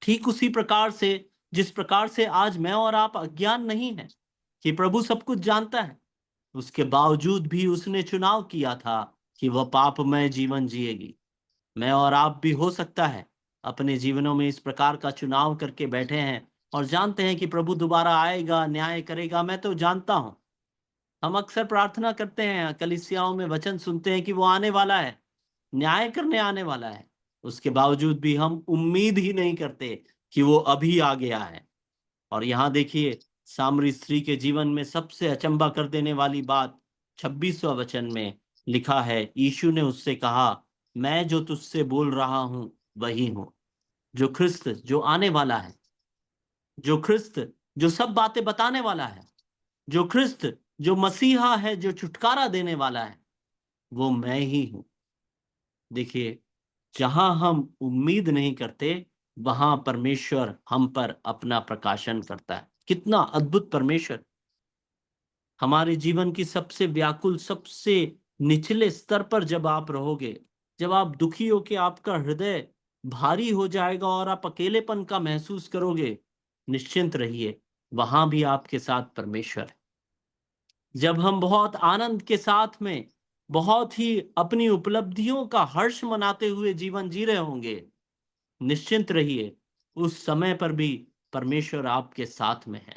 ठीक उसी प्रकार से जिस प्रकार से आज मैं और आप अज्ञान नहीं है कि प्रभु सब कुछ जानता है। उसके बावजूद भी उसने चुनाव किया था कि वह पापमय जीवन जिएगी। मैं और आप भी हो सकता है अपने जीवनों में इस प्रकार का चुनाव करके बैठे हैं और जानते हैं कि प्रभु दोबारा आएगा, न्याय करेगा। मैं तो जानता हूं, हम अक्सर प्रार्थना करते हैं, कलीसियाओं में वचन सुनते हैं कि वो आने वाला है, न्याय करने आने वाला है। उसके बावजूद भी हम उम्मीद ही नहीं करते कि वो अभी आ गया है। और यहाँ देखिए, सामरी स्त्री के जीवन में सबसे अचंभा कर देने वाली बात 26वां वचन में लिखा है। यीशु ने उससे कहा, मैं जो तुझसे बोल रहा हूं वही हूं। जो ख्रिस्त जो आने वाला है, जो ख्रिस्त जो सब बातें बताने वाला है, जो ख्रिस्त जो मसीहा है, जो छुटकारा देने वाला है, वो मैं ही हूं। देखिए, जहां हम उम्मीद नहीं करते वहां परमेश्वर हम पर अपना प्रकाशन करता है। कितना अद्भुत परमेश्वर! हमारे जीवन की सबसे व्याकुल, सबसे निचले स्तर पर जब आप रहोगे, जब आप दुखी हो के आपका हृदय भारी हो जाएगा और आप अकेलेपन का महसूस करोगे, निश्चिंत रहिए, वहां भी आपके साथ परमेश्वर है। जब हम बहुत आनंद के साथ में, बहुत ही अपनी उपलब्धियों का हर्ष मनाते हुए जीवन जी रहे होंगे, निश्चिंत रहिए, उस समय पर भी परमेश्वर आपके साथ में है।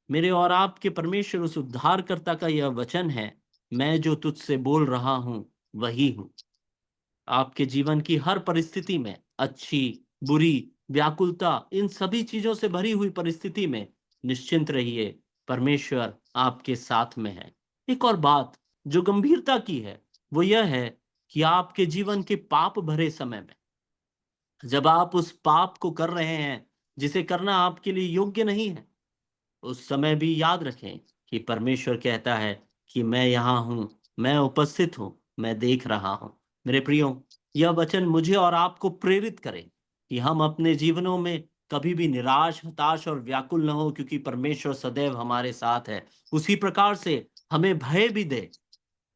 मेरे और आपके परमेश्वर, उस उद्धारकर्ता का यह वचन है, मैं जो तुझसे बोल रहा हूं वही हूं। आपके जीवन की हर परिस्थिति में, अच्छी, बुरी, व्याकुलता, इन सभी चीजों से भरी हुई परिस्थिति में निश्चिंत रहिए, परमेश्वर आपके साथ में है। एक और बात जो गंभीरता की है, वो यह है कि आपके जीवन के पाप भरे समय में, जब आप उस पाप को कर रहे हैं जिसे करना आपके लिए योग्य नहीं है, उस समय भी याद रखें कि परमेश्वर कहता है कि मैं यहाँ हूँ, मैं उपस्थित हूँ, मैं देख रहा हूँ। मेरे प्रियो, यह वचन मुझे और आपको प्रेरित करे कि हम अपने जीवनों में कभी भी निराश, हताश और व्याकुल न हो, क्योंकि परमेश्वर सदैव हमारे साथ है। उसी प्रकार से हमें भय भी दे,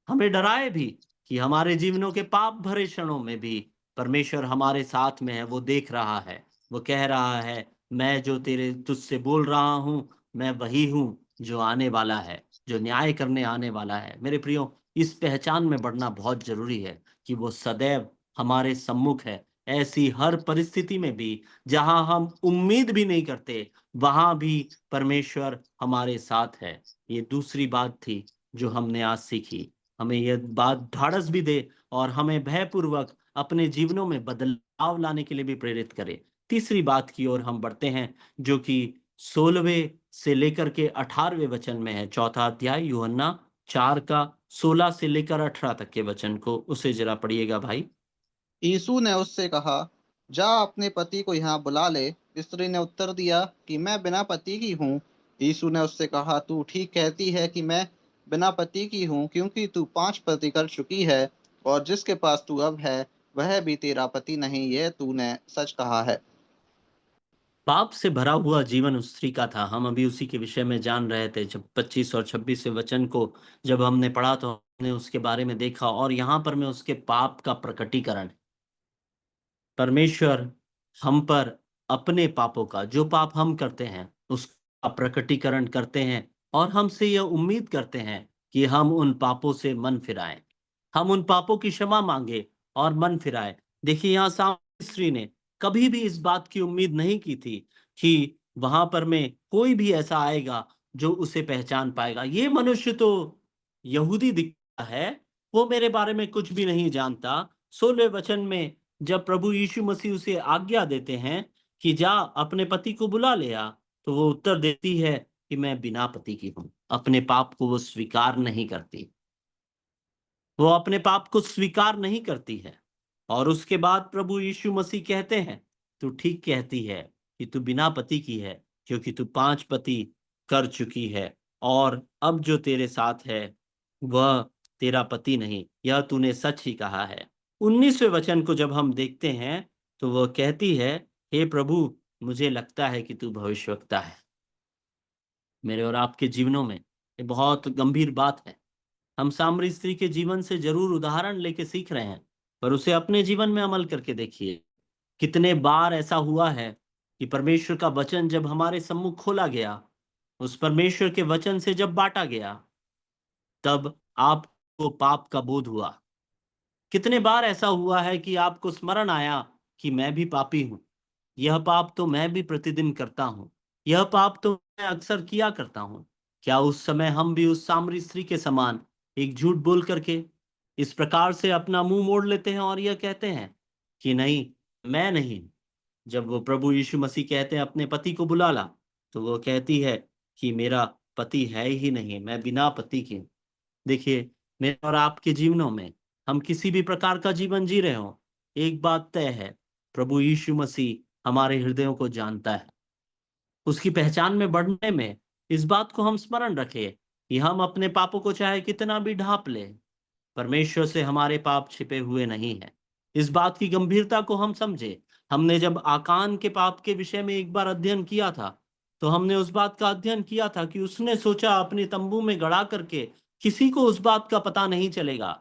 हमें डराए भी कि हमारे जीवनों के पाप भरे क्षणों में भी परमेश्वर हमारे साथ में है, वो देख रहा है। वो कह रहा है, मैं जो तेरे तुझसे बोल रहा हूं, मैं वही हूं जो आने वाला है, जो न्याय करने आने वाला है। मेरे प्रियो, इस पहचान में बढ़ना बहुत जरूरी है कि वो सदैव हमारे सम्मुख है। ऐसी हर परिस्थिति में भी जहां हम उम्मीद भी नहीं करते, वहां भी परमेश्वर हमारे साथ है। ये दूसरी बात थी जो हमने आज सीखी। हमें यह बात ढाढ़स भी दे और हमें भयपूर्वक अपने जीवनों में बदलाव लाने के लिए भी प्रेरित करे। तीसरी बात की ओर हम बढ़ते हैं, जो कि 16वें से लेकर के 18वें वचन में है। चौथा अध्याय यूहन्ना 4 का 16 से लेकर 18 तक के वचन को, उसे जरा पढ़िएगा भाई। यीशु ने उससे कहा, जा अपने पति को यहाँ बुला ले। स्त्री ने उत्तर दिया कि मैं बिना पति की हूँ। यीशु ने उससे कहा, तू ठीक कहती है कि मैं बिना पति की हूँ, क्योंकि तू 5 पति कर चुकी है, और जिसके पास तू अब है वह भी तेरा पति नहीं। यह तूने सच कहा है। पाप से भरा हुआ जीवन उस स्त्री का था। हम अभी उसी के विषय में जान रहे थे। जब 25 और 26 वचन को जब हमने पढ़ा तो हमने उसके बारे में देखा, और यहाँ पर मैं उसके पाप का प्रकटीकरण, परमेश्वर हम पर अपने पापों का, जो पाप हम करते हैं उसका प्रकटीकरण करते हैं, और हमसे यह उम्मीद करते हैं कि हम उन पापों से मन फिराएं, हम उन पापों की क्षमा मांगे और मन फिराएं। देखिए, यहाँ सामरी स्त्री ने कभी भी इस बात की उम्मीद नहीं की थी कि वहां पर में कोई भी ऐसा आएगा जो उसे पहचान पाएगा। ये मनुष्य तो यहूदी दिखता है, वो मेरे बारे में कुछ भी नहीं जानता। 16वें वचन में जब प्रभु यीशु मसीह उसे आज्ञा देते हैं कि जा अपने पति को बुला ले आ, तो वो उत्तर देती है कि मैं बिना पति की हूं। अपने पाप को वो स्वीकार नहीं करती, वो अपने पाप को स्वीकार नहीं करती है। और उसके बाद प्रभु यीशु मसीह कहते हैं, तू ठीक कहती है कि तू बिना पति की है, क्योंकि तू 5 पति कर चुकी है, और अब जो तेरे साथ है वह तेरा पति नहीं। यह तूने सच ही कहा है। 19वें वचन को जब हम देखते हैं तो वह कहती है, हे प्रभु, मुझे लगता है कि तू भविष्यवक्ता है। मेरे और आपके जीवनों में ये बहुत गंभीर बात है। हम सामरी स्त्री के जीवन से जरूर उदाहरण लेके सीख रहे हैं, पर उसे अपने जीवन में अमल करके देखिए। कितने बार ऐसा हुआ है कि परमेश्वर का वचन जब हमारे सम्मुख खोला गया, उस परमेश्वर के वचन से जब बांटा गया, तब आपको पाप का बोध हुआ। कितने बार ऐसा हुआ है कि आपको स्मरण आया कि मैं भी पापी हूं, यह पाप तो मैं भी प्रतिदिन करता हूं, यह पाप तो मैं अक्सर किया करता हूं। क्या उस समय हम भी उस सामरी स्त्री के समान एक झूठ बोल करके इस प्रकार से अपना मुंह मोड़ लेते हैं और यह कहते हैं कि नहीं, मैं नहीं। जब वो प्रभु यीशु मसीह कहते हैं अपने पति को बुला ला, तो वो कहती है कि मेरा पति है ही नहीं, मैं बिना पति के। देखिए, मेरे और आपके जीवनों में हम किसी भी प्रकार का जीवन जी रहे हो, एक बात तय है, प्रभु यीशु मसीह हमारे हृदयों को जानता है। उसकी पहचान में बढ़ने में इस बात को हम स्मरण रखें कि हम अपने पापों को चाहे कितना भी ढांप ले, परमेश्वर से हमारे पाप छिपे हुए नहीं हैं। इस बात की गंभीरता को हम समझे। हमने जब आकान के पाप के विषय में एक बार अध्ययन किया था, तो हमने उस बात का अध्ययन किया था कि उसने सोचा अपने तंबू में गड़ा करके किसी को उस बात का पता नहीं चलेगा।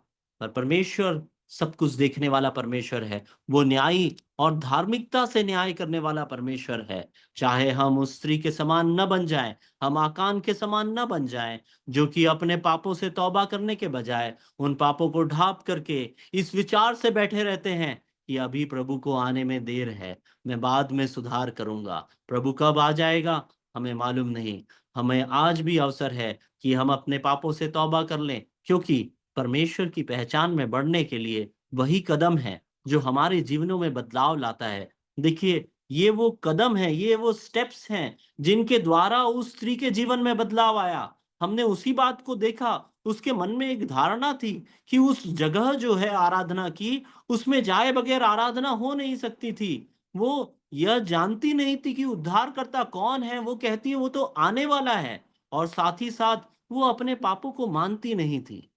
पर परमेश्वर सब कुछ देखने वाला परमेश्वर है। वो न्यायी और धार्मिकता से न्याय करने वाला परमेश्वर है। चाहे हम उस स्त्री के समान न बन जाएं, हम आकान के समान न बन जाएं, जो कि अपने पापों से तौबा करने के बजाय उन पापों को ढांप करके इस विचार से बैठे रहते हैं कि अभी प्रभु को आने में देर है, मैं बाद में सुधार करूंगा। प्रभु कब आ जाएगा हमें मालूम नहीं। हमें आज भी अवसर है कि हम अपने पापों से तौबा कर लें, क्योंकि परमेश्वर की पहचान में बढ़ने के लिए वही कदम है जो हमारे जीवनों में बदलाव लाता है। देखिए, ये वो कदम है, ये वो स्टेप्स हैं जिनके द्वारा उस स्त्री के जीवन में बदलाव आया। हमने उसी बात को देखा। उसके मन में एक धारणा थी कि उस जगह जो है आराधना की, उसमें जाए बगैर आराधना हो नहीं सकती थी। वो यह जानती नहीं थी कि उद्धारकर्ता कौन है। वो कहती है वो तो आने वाला है, और साथ ही साथ वो अपने पापों को मानती नहीं थी।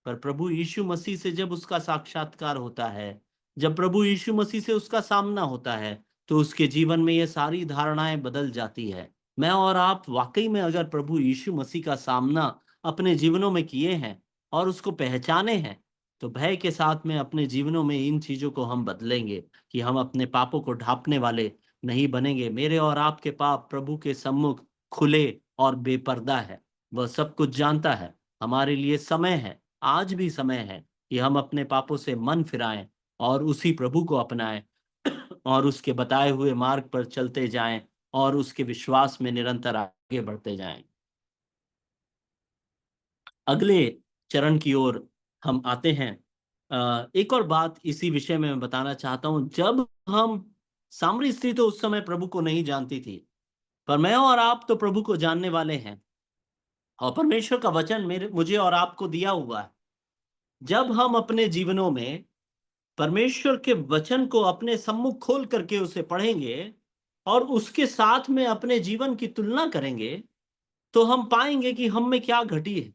पर प्रभु यीशु मसीह से जब उसका साक्षात्कार होता है, जब प्रभु यीशु मसीह से उसका सामना होता है, तो उसके जीवन में ये सारी धारणाएं बदल जाती है। मैं और आप वाकई में अगर प्रभु यीशु मसीह का सामना अपने जीवनों में किए हैं और उसको पहचाने हैं, तो भय के साथ में अपने जीवनों में इन चीजों को हम बदलेंगे कि हम अपने पापों को ढांपने वाले नहीं बनेंगे। मेरे और आपके पाप प्रभु के सम्मुख खुले और बेपर्दा है। वह सब कुछ जानता है। हमारे लिए समय है, आज भी समय है कि हम अपने पापों से मन फिराएं और उसी प्रभु को अपनाएं और उसके बताए हुए मार्ग पर चलते जाएं और उसके विश्वास में निरंतर आगे बढ़ते जाएं। अगले चरण की ओर हम आते हैं। एक और बात इसी विषय में मैं बताना चाहता हूं। जब हम सामरी स्त्री तो उस समय प्रभु को नहीं जानती थी, पर मैं और आप तो प्रभु को जानने वाले हैं, और परमेश्वर का वचन मेरे मुझे और आपको दिया हुआ है। जब हम अपने जीवनों में परमेश्वर के वचन को अपने सम्मुख खोल करके उसे पढ़ेंगे और उसके साथ में अपने जीवन की तुलना करेंगे, तो हम पाएंगे कि हम में क्या घटी है।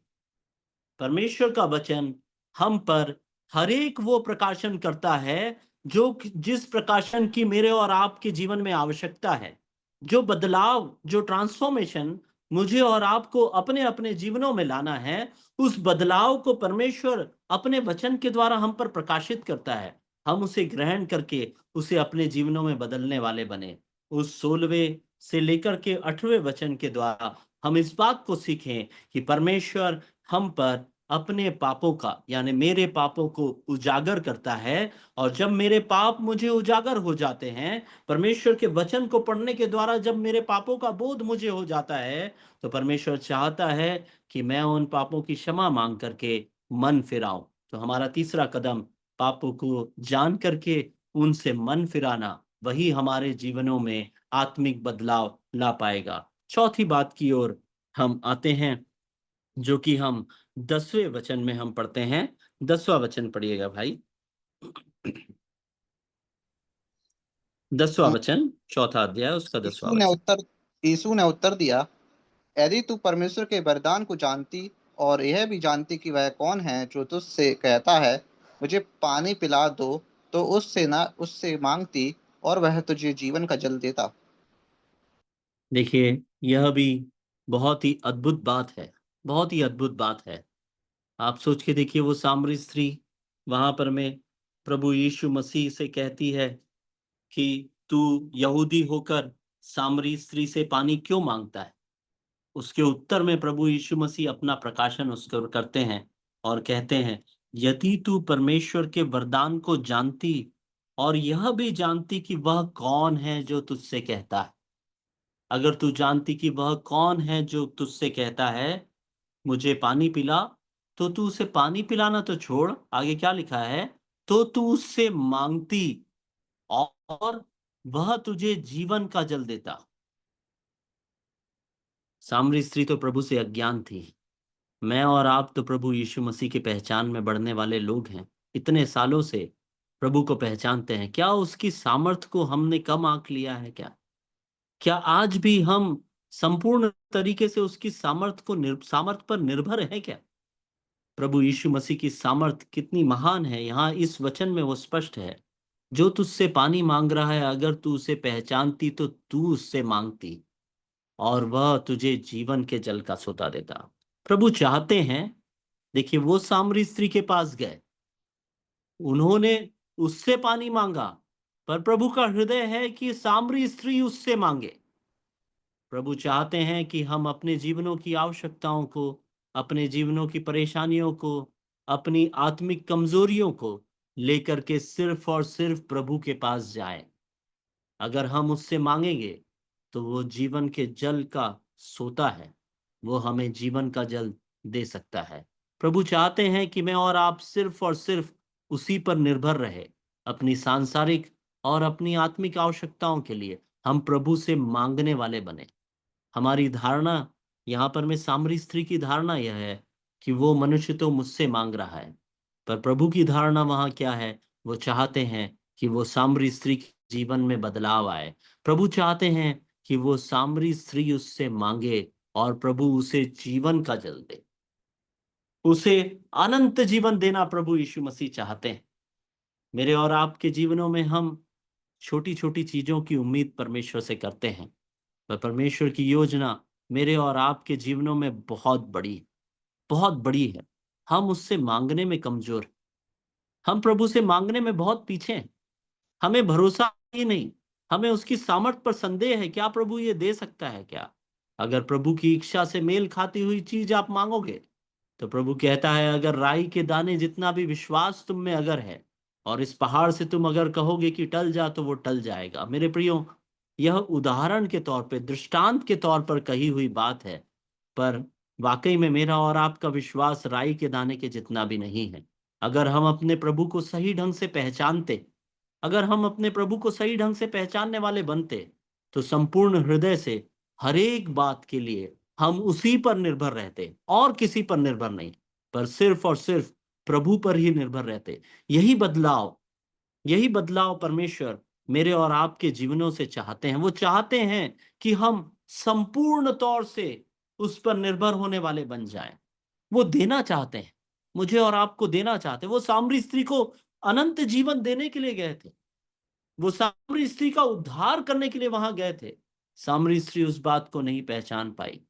परमेश्वर का वचन हम पर हर एक वो प्रकाशन करता है जो जिस प्रकाशन की मेरे और आपके जीवन में आवश्यकता है। जो बदलाव, जो ट्रांसफॉर्मेशन मुझे और आपको अपने अपने जीवनों में लाना है, उस बदलाव को परमेश्वर अपने वचन के द्वारा हम पर प्रकाशित करता है। हम उसे ग्रहण करके उसे अपने जीवनों में बदलने वाले बने। उस 16वें से लेकर के 8वें वचन के द्वारा हम इस बात को सीखें कि परमेश्वर हम पर अपने पापों का, यानी मेरे पापों को उजागर करता है। और जब मेरे पाप मुझे उजागर हो जाते हैं, परमेश्वर के वचन को पढ़ने के द्वारा जब मेरे पापों का बोध मुझे हो जाता है, तो परमेश्वर चाहता है कि मैं उन पापों की क्षमा मांग करके मन फिराऊं। तो हमारा तीसरा कदम, पापों को जान करके उनसे मन फिराना, वही हमारे जीवनों में आत्मिक बदलाव ला पाएगा। चौथी बात की ओर हम आते हैं, जो कि हम 10वें वचन में हम पढ़ते हैं। 10वां वचन पढ़िएगा भाई। 10वां वचन, चौथा अध्याय, उसका 10वां यीशु ने वचन। उत्तर यीशु ने उत्तर दिया, यदि तू परमेश्वर के वरदान को जानती और यह भी जानती कि वह कौन है जो तुझसे कहता है मुझे पानी पिला दो, तो उससे मांगती और वह तुझे जीवन का जल देता। देखिए, यह भी बहुत ही अद्भुत बात है, बहुत ही अद्भुत बात है। आप सोच के देखिए, वो सामरी स्त्री वहां पर में प्रभु यीशु मसीह से कहती है कि तू यहूदी होकर सामरी स्त्री से पानी क्यों मांगता है। उसके उत्तर में प्रभु यीशु मसीह अपना प्रकाशन उसको करते हैं और कहते हैं, यदि तू परमेश्वर के वरदान को जानती और यह भी जानती कि वह कौन है जो तुझसे कहता है, अगर तू जानती कि वह कौन है जो तुझसे कहता है मुझे पानी पिला, तो तू उसे पानी पिलाना तो छोड़, आगे क्या लिखा है, तो तू उससे मांगती और वह तुझे जीवन का जल देता। सामरी स्त्री तो प्रभु से अज्ञान थी। मैं और आप तो प्रभु यीशु मसीह की पहचान में बढ़ने वाले लोग हैं। इतने सालों से प्रभु को पहचानते हैं। क्या उसकी सामर्थ को हमने कम आंक लिया है क्या? क्या आज भी हम संपूर्ण तरीके से उसकी सामर्थ पर निर्भर है क्या? प्रभु यीशु मसीह की सामर्थ कितनी महान है, यहाँ इस वचन में वो स्पष्ट है। जो तुझसे पानी मांग रहा है, अगर तू उसे पहचानती तो तू उससे मांगती और वह तुझे जीवन के जल का सोता देता। प्रभु चाहते हैं, देखिए वो सामरी स्त्री के पास गए, उन्होंने उससे पानी मांगा, पर प्रभु का हृदय है कि सामरी स्त्री उससे मांगे। प्रभु चाहते हैं कि हम अपने जीवनों की आवश्यकताओं को, अपने जीवनों की परेशानियों को, अपनी आत्मिक कमजोरियों को लेकर के सिर्फ और सिर्फ प्रभु के पास जाएं। अगर हम उससे मांगेंगे तो वो जीवन के जल का सोता है, वो हमें जीवन का जल दे सकता है। प्रभु चाहते हैं कि मैं और आप सिर्फ और सिर्फ उसी पर निर्भर रहे। अपनी सांसारिक और अपनी आत्मिक आवश्यकताओं के लिए हम प्रभु से मांगने वाले बने। हमारी धारणा, यहाँ पर मैं सामरी स्त्री की धारणा यह है कि वो मनुष्य तो मुझसे मांग रहा है, पर प्रभु की धारणा वहां क्या है? वो चाहते हैं कि वो सामरी स्त्री के जीवन में बदलाव आए। प्रभु चाहते हैं कि वो सामरी स्त्री उससे मांगे और प्रभु उसे जीवन का जल दे, उसे अनंत जीवन देना प्रभु यीशु मसीह चाहते हैं। मेरे और आपके जीवनों में हम छोटी छोटी चीजों की उम्मीद परमेश्वर से करते हैं, पर परमेश्वर की योजना मेरे और आपके जीवनों में बहुत बड़ी है। हम उससे मांगने में कमजोर हैं। हम प्रभु से मांगने में बहुत पीछे हैं। हमें भरोसा ही नहीं, हमें उसकी सामर्थ पर संदेह है। क्या प्रभु ये दे सकता है क्या? अगर प्रभु की इच्छा से मेल खाती हुई चीज आप मांगोगे तो प्रभु कहता है, अगर राई के दाने जितना भी विश्वास तुम में अगर है और इस पहाड़ से तुम अगर कहोगे कि टल जा तो वो टल जाएगा। मेरे प्रियो, यह उदाहरण के तौर पे, दृष्टांत के तौर पर कही हुई बात है, पर वाकई में मेरा और आपका विश्वास राई के दाने के जितना भी नहीं है। अगर हम अपने प्रभु को सही ढंग से पहचानते, अगर हम अपने प्रभु को सही ढंग से पहचानने वाले बनते, तो संपूर्ण हृदय से हर एक बात के लिए हम उसी पर निर्भर रहते और किसी पर निर्भर नहीं, पर सिर्फ और सिर्फ प्रभु पर ही निर्भर रहते। यही बदलाव परमेश्वर मेरे और आपके जीवनों से चाहते हैं। वो चाहते हैं कि हम संपूर्ण तौर से उस पर निर्भर होने वाले बन जाएं। वो देना चाहते हैं, मुझे और आपको देना चाहते हैं। वो सामरी स्त्री को अनंत जीवन देने के लिए गए थे। वो सामरी स्त्री का उद्धार करने के लिए वहां गए थे। सामरी स्त्री उस बात को नहीं पहचान पाई,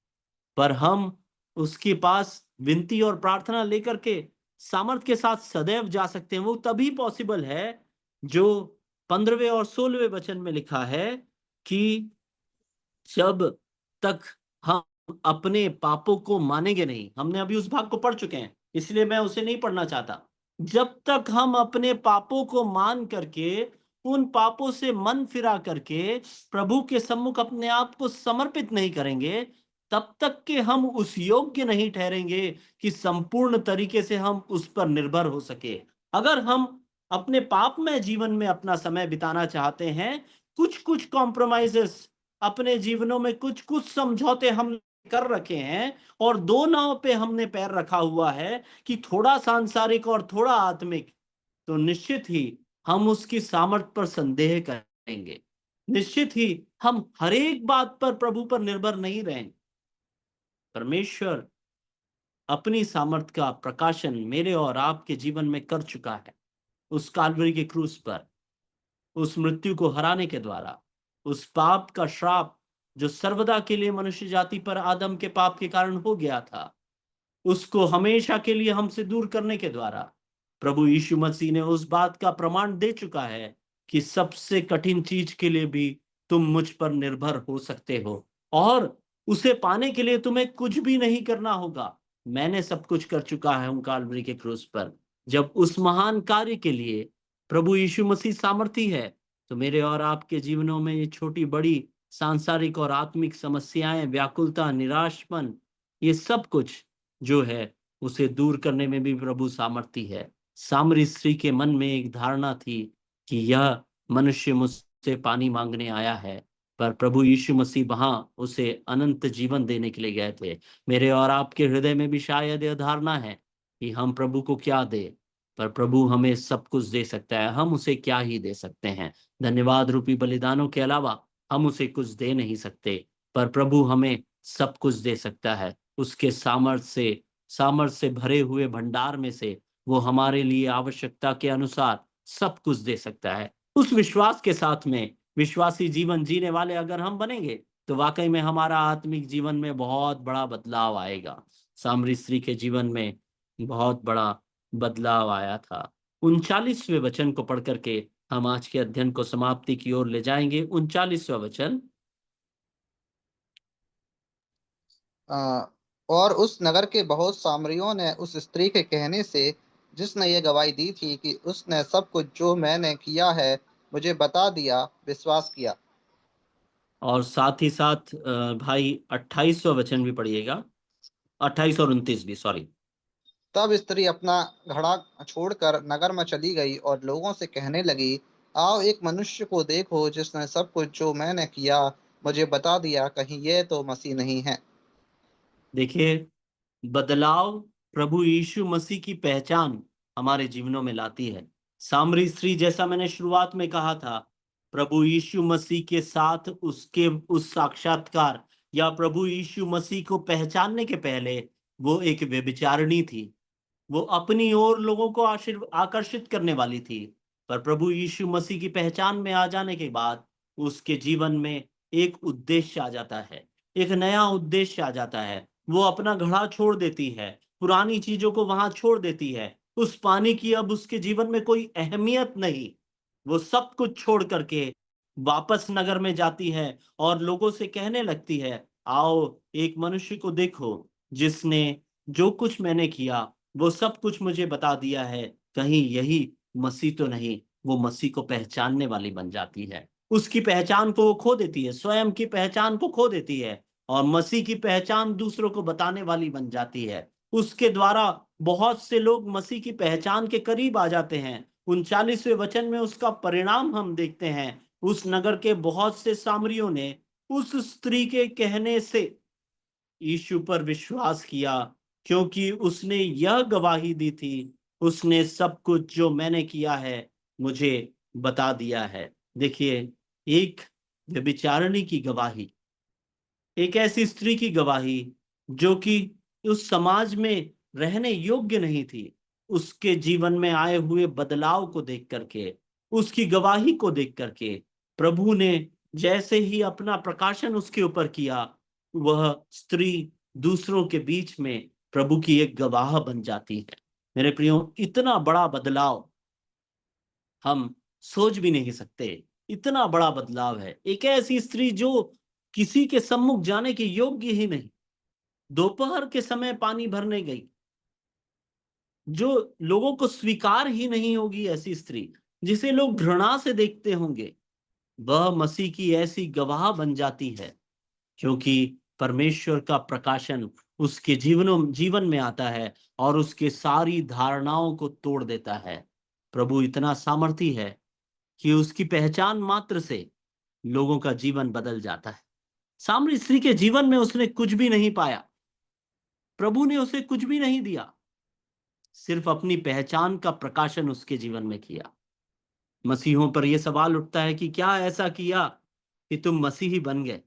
पर हम उसके पास विनती और प्रार्थना लेकर के सामर्थ के साथ सदैव जा सकते हैं। वो तभी पॉसिबल है जो 15वें और 16वें वचन में लिखा है कि जब तक हम अपने पापों को मानेंगे नहीं। हमने अभी उस भाग को पढ़ चुके हैं, इसलिए मैं उसे नहीं पढ़ना चाहता। जब तक हम अपने पापों को मान करके, उन पापों से मन फिरा करके प्रभु के सम्मुख अपने आप को समर्पित नहीं करेंगे, तब तक के हम उस योग्य नहीं ठहरेंगे कि संपूर्ण तरीके से हम उस पर निर्भर हो सके। अगर हम अपने पापमय जीवन में अपना समय बिताना चाहते हैं, कुछ कुछ कॉम्प्रोमाइजेस अपने जीवनों में, कुछ कुछ समझौते हम कर रखे हैं और दो नाव पे हमने पैर रखा हुआ है कि थोड़ा सांसारिक और थोड़ा आत्मिक, तो निश्चित ही हम उसकी सामर्थ पर संदेह करेंगे। निश्चित ही हम हर एक बात पर प्रभु पर निर्भर नहीं रहेंगे। परमेश्वर अपनी सामर्थ का प्रकाशन मेरे और आपके जीवन में कर चुका है उस काल्वरी के क्रूस पर, उस मृत्यु को हराने के द्वारा, उस पाप का श्राप जो सर्वदा के लिए मनुष्य जाति पर आदम के पाप के कारण हो गया था, उसको हमेशा के लिए हमसे दूर करने के द्वारा प्रभु यीशु मसीह ने उस बात का प्रमाण दे चुका है कि सबसे कठिन चीज के लिए भी तुम मुझ पर निर्भर हो सकते हो, और उसे पाने के लिए तुम्हें कुछ भी नहीं करना होगा। मैंने सब कुछ कर चुका हूं काल्वरी के क्रूस पर। जब उस महान कार्य के लिए प्रभु यीशु मसीह सामर्थी है, तो मेरे और आपके जीवनों में ये छोटी बड़ी सांसारिक और आत्मिक समस्याएं, व्याकुलता, निराशपन, ये सब कुछ जो है उसे दूर करने में भी प्रभु सामर्थी है। सामरी स्त्री के मन में एक धारणा थी कि यह मनुष्य मुझसे पानी मांगने आया है, पर प्रभु यीशु मसीह वहां उसे अनंत जीवन देने के लिए गए थे। मेरे और आपके हृदय में भी शायद यह धारणा है कि हम प्रभु को क्या दे, पर प्रभु हमें सब कुछ दे सकता है। हम उसे क्या ही दे सकते हैं? धन्यवाद रूपी बलिदानों के अलावा हम उसे कुछ दे नहीं सकते, पर प्रभु हमें सब कुछ दे सकता है। उसके सामर्थ से भरे हुए भंडार में से वो हमारे लिए आवश्यकता के अनुसार सब कुछ दे सकता है। उस विश्वास के साथ में विश्वासी जीवन जीने वाले अगर हम बनेंगे, तो वाकई में हमारा आत्मिक जीवन में बहुत बड़ा बदलाव आएगा। सामरी स्त्री के जीवन में बहुत बड़ा बदलाव आया था। 39वें वचन को पढ़ करके हम आज के अध्ययन को समाप्ति की ओर ले जाएंगे। 39वां वचन। और उस नगर के बहुत सामरियों ने उस स्त्री के कहने से, जिसने ये गवाही दी थी कि उसने सब कुछ जो मैंने किया है मुझे बता दिया, विश्वास किया। और साथ ही साथ भाई 28वां वचन भी पढ़िएगा, 28 और 29 भी, सॉरी। तब स्त्री अपना घड़ा छोड़कर नगर में चली गई और लोगों से कहने लगी, आओ एक मनुष्य को देखो जिसने सब कुछ जो मैंने किया मुझे बता दिया, कहीं ये तो मसीह नहीं है। देखिए, बदलाव प्रभु यीशु मसीह की पहचान हमारे जीवनों में लाती है। सामरी स्त्री, जैसा मैंने शुरुआत में कहा था, प्रभु यीशु मसीह के साथ उसके उस साक्षात्कार या प्रभु यीशु मसीह को पहचानने के पहले वो एक व्यभिचारिणी थी। वो अपनी ओर लोगों को आकर्षित करने वाली थी, पर प्रभु यीशु मसीह की पहचान में आ जाने के बाद उसके जीवन में एक उद्देश्य आ जाता है, एक नया उद्देश्य आ जाता है। वो अपना घड़ा छोड़ देती है, पुरानी चीजों को वहां छोड़ देती है। उस पानी की अब उसके जीवन में कोई अहमियत नहीं। वो सब कुछ छोड़ करके वापस नगर में जाती है और लोगों से कहने लगती है, आओ एक मनुष्य को देखो जिसने जो कुछ मैंने किया वो सब कुछ मुझे बता दिया है, कहीं यही मसीह तो नहीं। वो मसीह को पहचानने वाली बन जाती है। उसकी पहचान को वो खो देती है, स्वयं की पहचान को खो देती है, और मसीह की पहचान दूसरों को बताने वाली बन जाती है। उसके द्वारा बहुत से लोग मसीह की पहचान के करीब आ जाते हैं। 39वें वचन में उसका परिणाम हम देखते हैं। उस नगर के बहुत से सामरियों ने उस स्त्री के कहने से यीशु पर विश्वास किया, क्योंकि उसने यह गवाही दी थी, उसने सब कुछ जो मैंने किया है मुझे बता दिया है। देखिए, एक व्यभिचारिणी की गवाही, एक ऐसी स्त्री की गवाही जो कि उस समाज में रहने योग्य नहीं थी, उसके जीवन में आए हुए बदलाव को देख करके, उसकी गवाही को देख करके प्रभु ने जैसे ही अपना प्रकाशन उसके ऊपर किया, वह स्त्री दूसरों के बीच में प्रभु की एक गवाह बन जाती है। मेरे प्रियो, इतना बड़ा बदलाव हम सोच भी नहीं सकते। इतना बड़ा बदलाव है। एक ऐसी स्त्री जो किसी के सम्मुख जाने के योग्य ही नहीं, दोपहर के समय पानी भरने गई, जो लोगों को स्वीकार ही नहीं होगी, ऐसी स्त्री जिसे लोग घृणा से देखते होंगे, वह मसीह की ऐसी गवाह बन जाती है, क्योंकि परमेश्वर का प्रकाशन उसके जीवन में आता है और उसके सारी धारणाओं को तोड़ देता है। प्रभु इतना सामर्थी है कि उसकी पहचान मात्र से लोगों का जीवन बदल जाता है। सामरी स्त्री के जीवन में उसने कुछ भी नहीं पाया, प्रभु ने उसे कुछ भी नहीं दिया, सिर्फ अपनी पहचान का प्रकाशन उसके जीवन में किया। मसीहों पर यह सवाल उठता है कि क्या ऐसा किया कि तुम मसीही बन गए?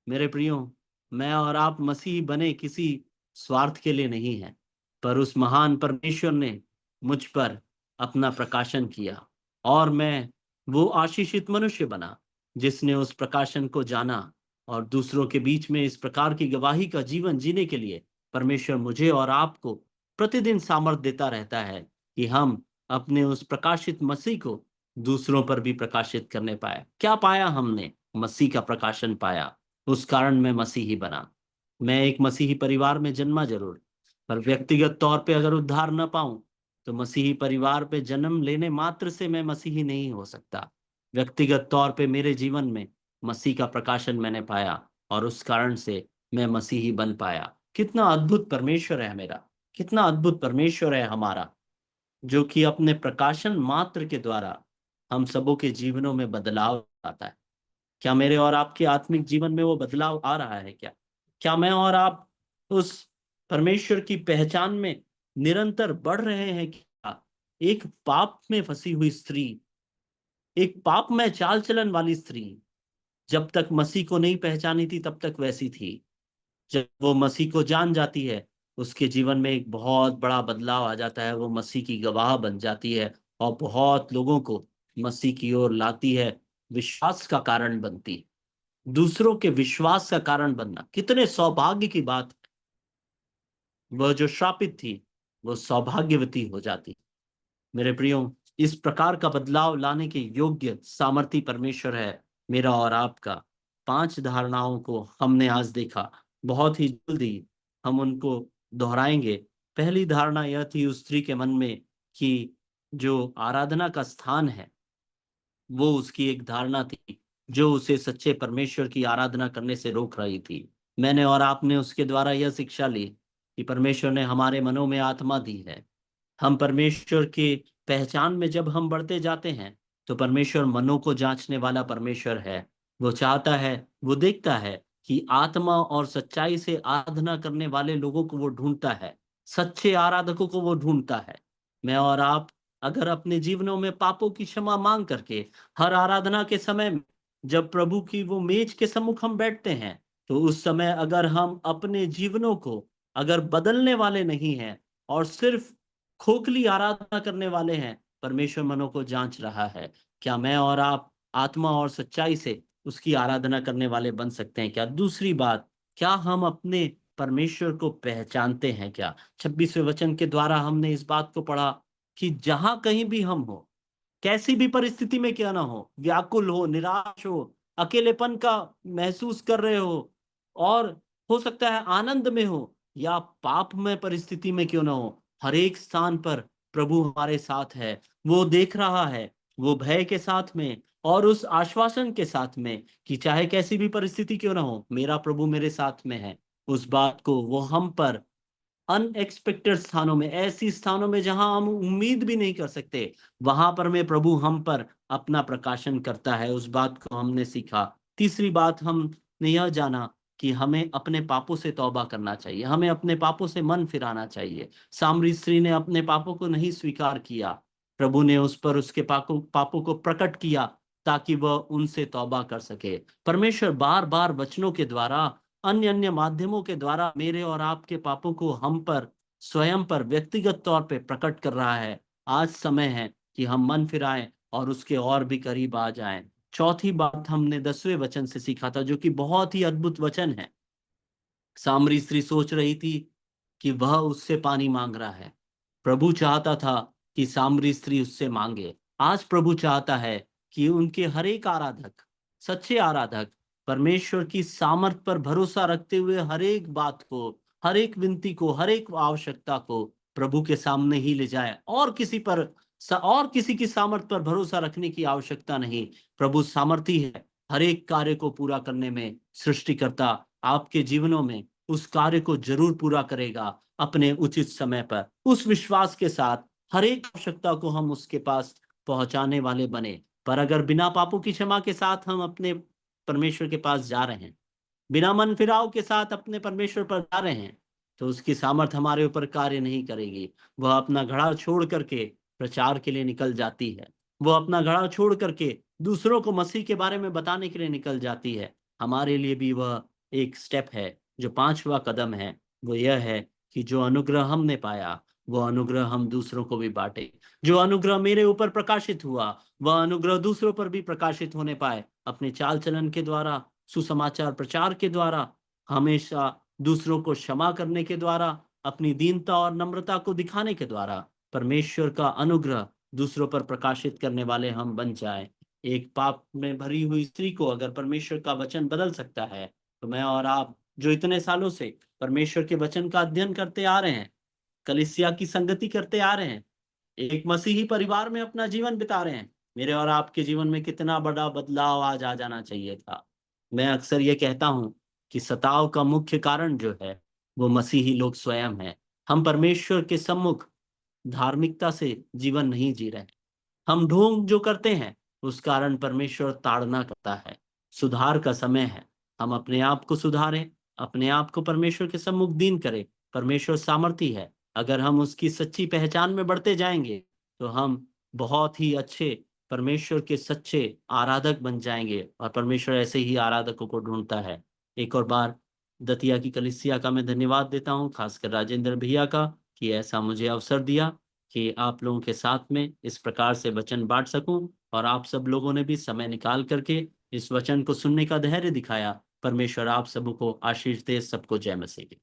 मेरे प्रियो, मैं और आप मसीही बने किसी स्वार्थ के लिए नहीं है, पर उस महान परमेश्वर ने मुझ पर अपना प्रकाशन किया, और मैं वो आशीषित मनुष्य बना जिसने उस प्रकाशन को जाना। और दूसरों के बीच में इस प्रकार की गवाही का जीवन जीने के लिए परमेश्वर मुझे और आपको प्रतिदिन सामर्थ देता रहता है। कि हम अपने उस प्रकाशित मसीह को दूसरों पर भी प्रकाशित करने पाए। क्या पाया हमने? मसीह का प्रकाशन पाया, उस कारण मैं मसीही बना। मैं एक मसीही परिवार में जन्मा जरूर, पर व्यक्तिगत तौर पे अगर उद्धार न पाऊं तो मसीही परिवार पे जन्म लेने मात्र से मैं मसीही नहीं हो सकता। व्यक्तिगत तौर पे मेरे जीवन में मसीह का प्रकाशन मैंने पाया और उस कारण से मैं मसीही बन पाया। कितना अद्भुत परमेश्वर है मेरा, कितना अद्भुत परमेश्वर है हमारा, जो कि अपने प्रकाशन मात्र के द्वारा हम सबों के जीवनों में बदलाव आता है। क्या मेरे और आपके आत्मिक जीवन में वो बदलाव आ रहा है? क्या क्या मैं और आप उस परमेश्वर की पहचान में निरंतर बढ़ रहे हैं? क्या एक पाप में फंसी हुई स्त्री, एक पाप में चाल चलन वाली स्त्री जब तक मसीह को नहीं पहचानी थी तब तक वैसी थी। जब वो मसीह को जान जाती है, उसके जीवन में एक बहुत बड़ा बदलाव आ जाता है। वो मसीह की गवाह बन जाती है और बहुत लोगों को मसीह की ओर लाती है, विश्वास का कारण बनती है। दूसरों के विश्वास का कारण बनना कितने सौभाग्य की बात है। वह जो श्रापित थी वो सौभाग्यवती हो जाती। मेरे प्रियो, इस प्रकार का बदलाव लाने के योग्य सामर्थी परमेश्वर है मेरा और आपका। 5 धारणाओं को हमने आज देखा, बहुत ही जल्दी हम उनको दोहराएंगे। पहली धारणा यह थी उस स्त्री के मन में कि जो आराधना का स्थान है वो उसकी एक धारणा थी जो उसे सच्चे परमेश्वर की आराधना करने से रोक रही थी। मैंने और आपने उसके द्वारा यह शिक्षा ली कि परमेश्वर ने हमारे मनों में आत्मा दी है। हम परमेश्वर की पहचान में जब हम बढ़ते जाते हैं तो परमेश्वर मनों को जांचने वाला परमेश्वर है। वो चाहता है, वो देखता है कि आत्मा और सच्चाई से आराधना करने वाले लोगों को वो ढूंढता है, सच्चे आराधकों को वो ढूंढता है। मैं और आप अगर अपने जीवनों में पापों की क्षमा मांग करके हर आराधना के समय में जब प्रभु की वो मेज के सम्मुख हम बैठते हैं, तो उस समय अगर हम अपने जीवनों को अगर बदलने वाले नहीं हैं और सिर्फ खोखली आराधना करने वाले हैं, परमेश्वर मनों को जांच रहा है। क्या मैं और आप आत्मा और सच्चाई से उसकी आराधना करने वाले बन सकते हैं? क्या दूसरी बात, क्या हम अपने परमेश्वर को पहचानते हैं? क्या 26वें वचन के द्वारा हमने इस बात को पढ़ा कि जहां कहीं भी हम हो, कैसी भी परिस्थिति में क्यों ना हो, व्याकुल हो, निराश हो, अकेलेपन का महसूस कर रहे हो, और हो सकता है आनंद में हो या पाप में परिस्थिति में क्यों ना हो, हर एक स्थान पर प्रभु हमारे साथ है। वो देख रहा है, वो भय के साथ में और उस आश्वासन के साथ में कि चाहे कैसी भी परिस्थिति क्यों ना हो, मेरा प्रभु मेरे साथ में है। उस बात को वो हम पर अनएक्सपेक्टेड स्थानों में, ऐसी स्थानों में जहां हम उम्मीद भी नहीं कर सकते, वहां पर में प्रभु हम पर अपना प्रकाशन करता है। उस बात को हमने सीखा। तीसरी बात हमने यह जाना कि हमें अपने पापों से तौबा करना चाहिए, हमें अपने पापों से मन फिराना चाहिए। सामरी स्त्री ने अपने पापों को नहीं स्वीकार किया, प्रभु ने उस पर उसके पापों पापों को प्रकट किया ताकि वह उनसे तौबा कर सके। परमेश्वर बार बार वचनों के द्वारा, अन्य अन्य माध्यमों के द्वारा मेरे और आपके पापों को हम पर, स्वयं पर व्यक्तिगत तौर पे प्रकट कर रहा है। आज समय है कि हम मन फिराएं और उसके और भी करीब आ जाएं। चौथी बात हमने 10वें वचन से सीखा था, जो कि बहुत ही अद्भुत वचन है। सामरी स्त्री सोच रही थी कि वह उससे पानी मांग रहा है। प्रभु चाहता था कि सामरी स्त्री उससे मांगे। आज प्रभु चाहता है कि उनके हर एक आराधक, सच्चे आराधक, परमेश्वर की सामर्थ पर भरोसा रखते हुए हर एक बात को, हर एक विनती को, हर एक आवश्यकता को प्रभु के सामने ही ले जाए, और किसी पर और किसी की सामर्थ पर भरोसा रखने की आवश्यकता नहीं। प्रभु सामर्थी है हर एक कार्य को पूरा करने में। सृष्टिकर्ता आपके जीवनों में उस कार्य को जरूर पूरा करेगा अपने उचित समय पर। उस विश्वास के साथ हर एक आवश्यकता को हम उसके पास पहुंचाने वाले बने। पर अगर बिना पापों की क्षमा के साथ हम अपने परमेश्वर के पास जा रहे हैं, बिना मन फिराव के साथ अपने परमेश्वर पर जा रहे हैं, तो उसकी सामर्थ हमारे ऊपर कार्य नहीं करेगी। वह अपना घड़ा छोड़ करके प्रचार के लिए निकल जाती है, वो अपना घड़ा छोड़ करके दूसरों को मसीह के बारे में बताने के लिए निकल जाती है। हमारे लिए भी वह एक स्टेप है, जो 5वां कदम है, वो यह है कि जो अनुग्रह हमने पाया वो अनुग्रह हम दूसरों को भी बांटे। जो अनुग्रह मेरे ऊपर प्रकाशित हुआ वह अनुग्रह दूसरों पर भी प्रकाशित होने पाए, अपने चाल चलन के द्वारा, सुसमाचार प्रचार के द्वारा, हमेशा दूसरों को क्षमा करने के द्वारा, अपनी दीनता और नम्रता को दिखाने के द्वारा। परमेश्वर का अनुग्रह दूसरों पर प्रकाशित करने वाले हम बन जाएं। एक पाप में भरी हुई स्त्री को अगर परमेश्वर का वचन बदल सकता है, तो मैं और आप जो इतने सालों से परमेश्वर के वचन का अध्ययन करते आ रहे हैं, कलीसिया की संगति करते आ रहे हैं, एक मसीही परिवार में अपना जीवन बिता रहे हैं, मेरे और आपके जीवन में कितना बड़ा बदलाव आज आ जाना चाहिए था। मैं अक्सर ये कहता हूँ कि सताव का मुख्य कारण जो है, वो मसीही लोग स्वयं हैं। हम परमेश्वर के सम्मुख धार्मिकता से जीवन नहीं जी रहे। हम ढोंग जो करते हैं, उस कारण परमेश्वर ताड़ना करता है। सुधार का समय है। हम अपने आप को सुधारें, अपने आप को परमेश्वर के सम्मुख दीन करें। परमेश्वर सामर्थी है। अगर हम उसकी सच्ची पहचान में बढ़ते जाएंगे, तो हम बहुत ही अच्छे परमेश्वर के सच्चे आराधक बन जाएंगे, और परमेश्वर ऐसे ही आराधकों को ढूंढता है। एक और बार दतिया की कलीसिया का मैं धन्यवाद देता हूँ, खासकर राजेंद्र भैया का, कि ऐसा मुझे अवसर दिया कि आप लोगों के साथ में इस प्रकार से वचन बांट सकूं, और आप सब लोगों ने भी समय निकाल करके इस वचन को सुनने का धैर्य दिखाया। परमेश्वर आप सबको आशीष दे। सबको जय मसीह की।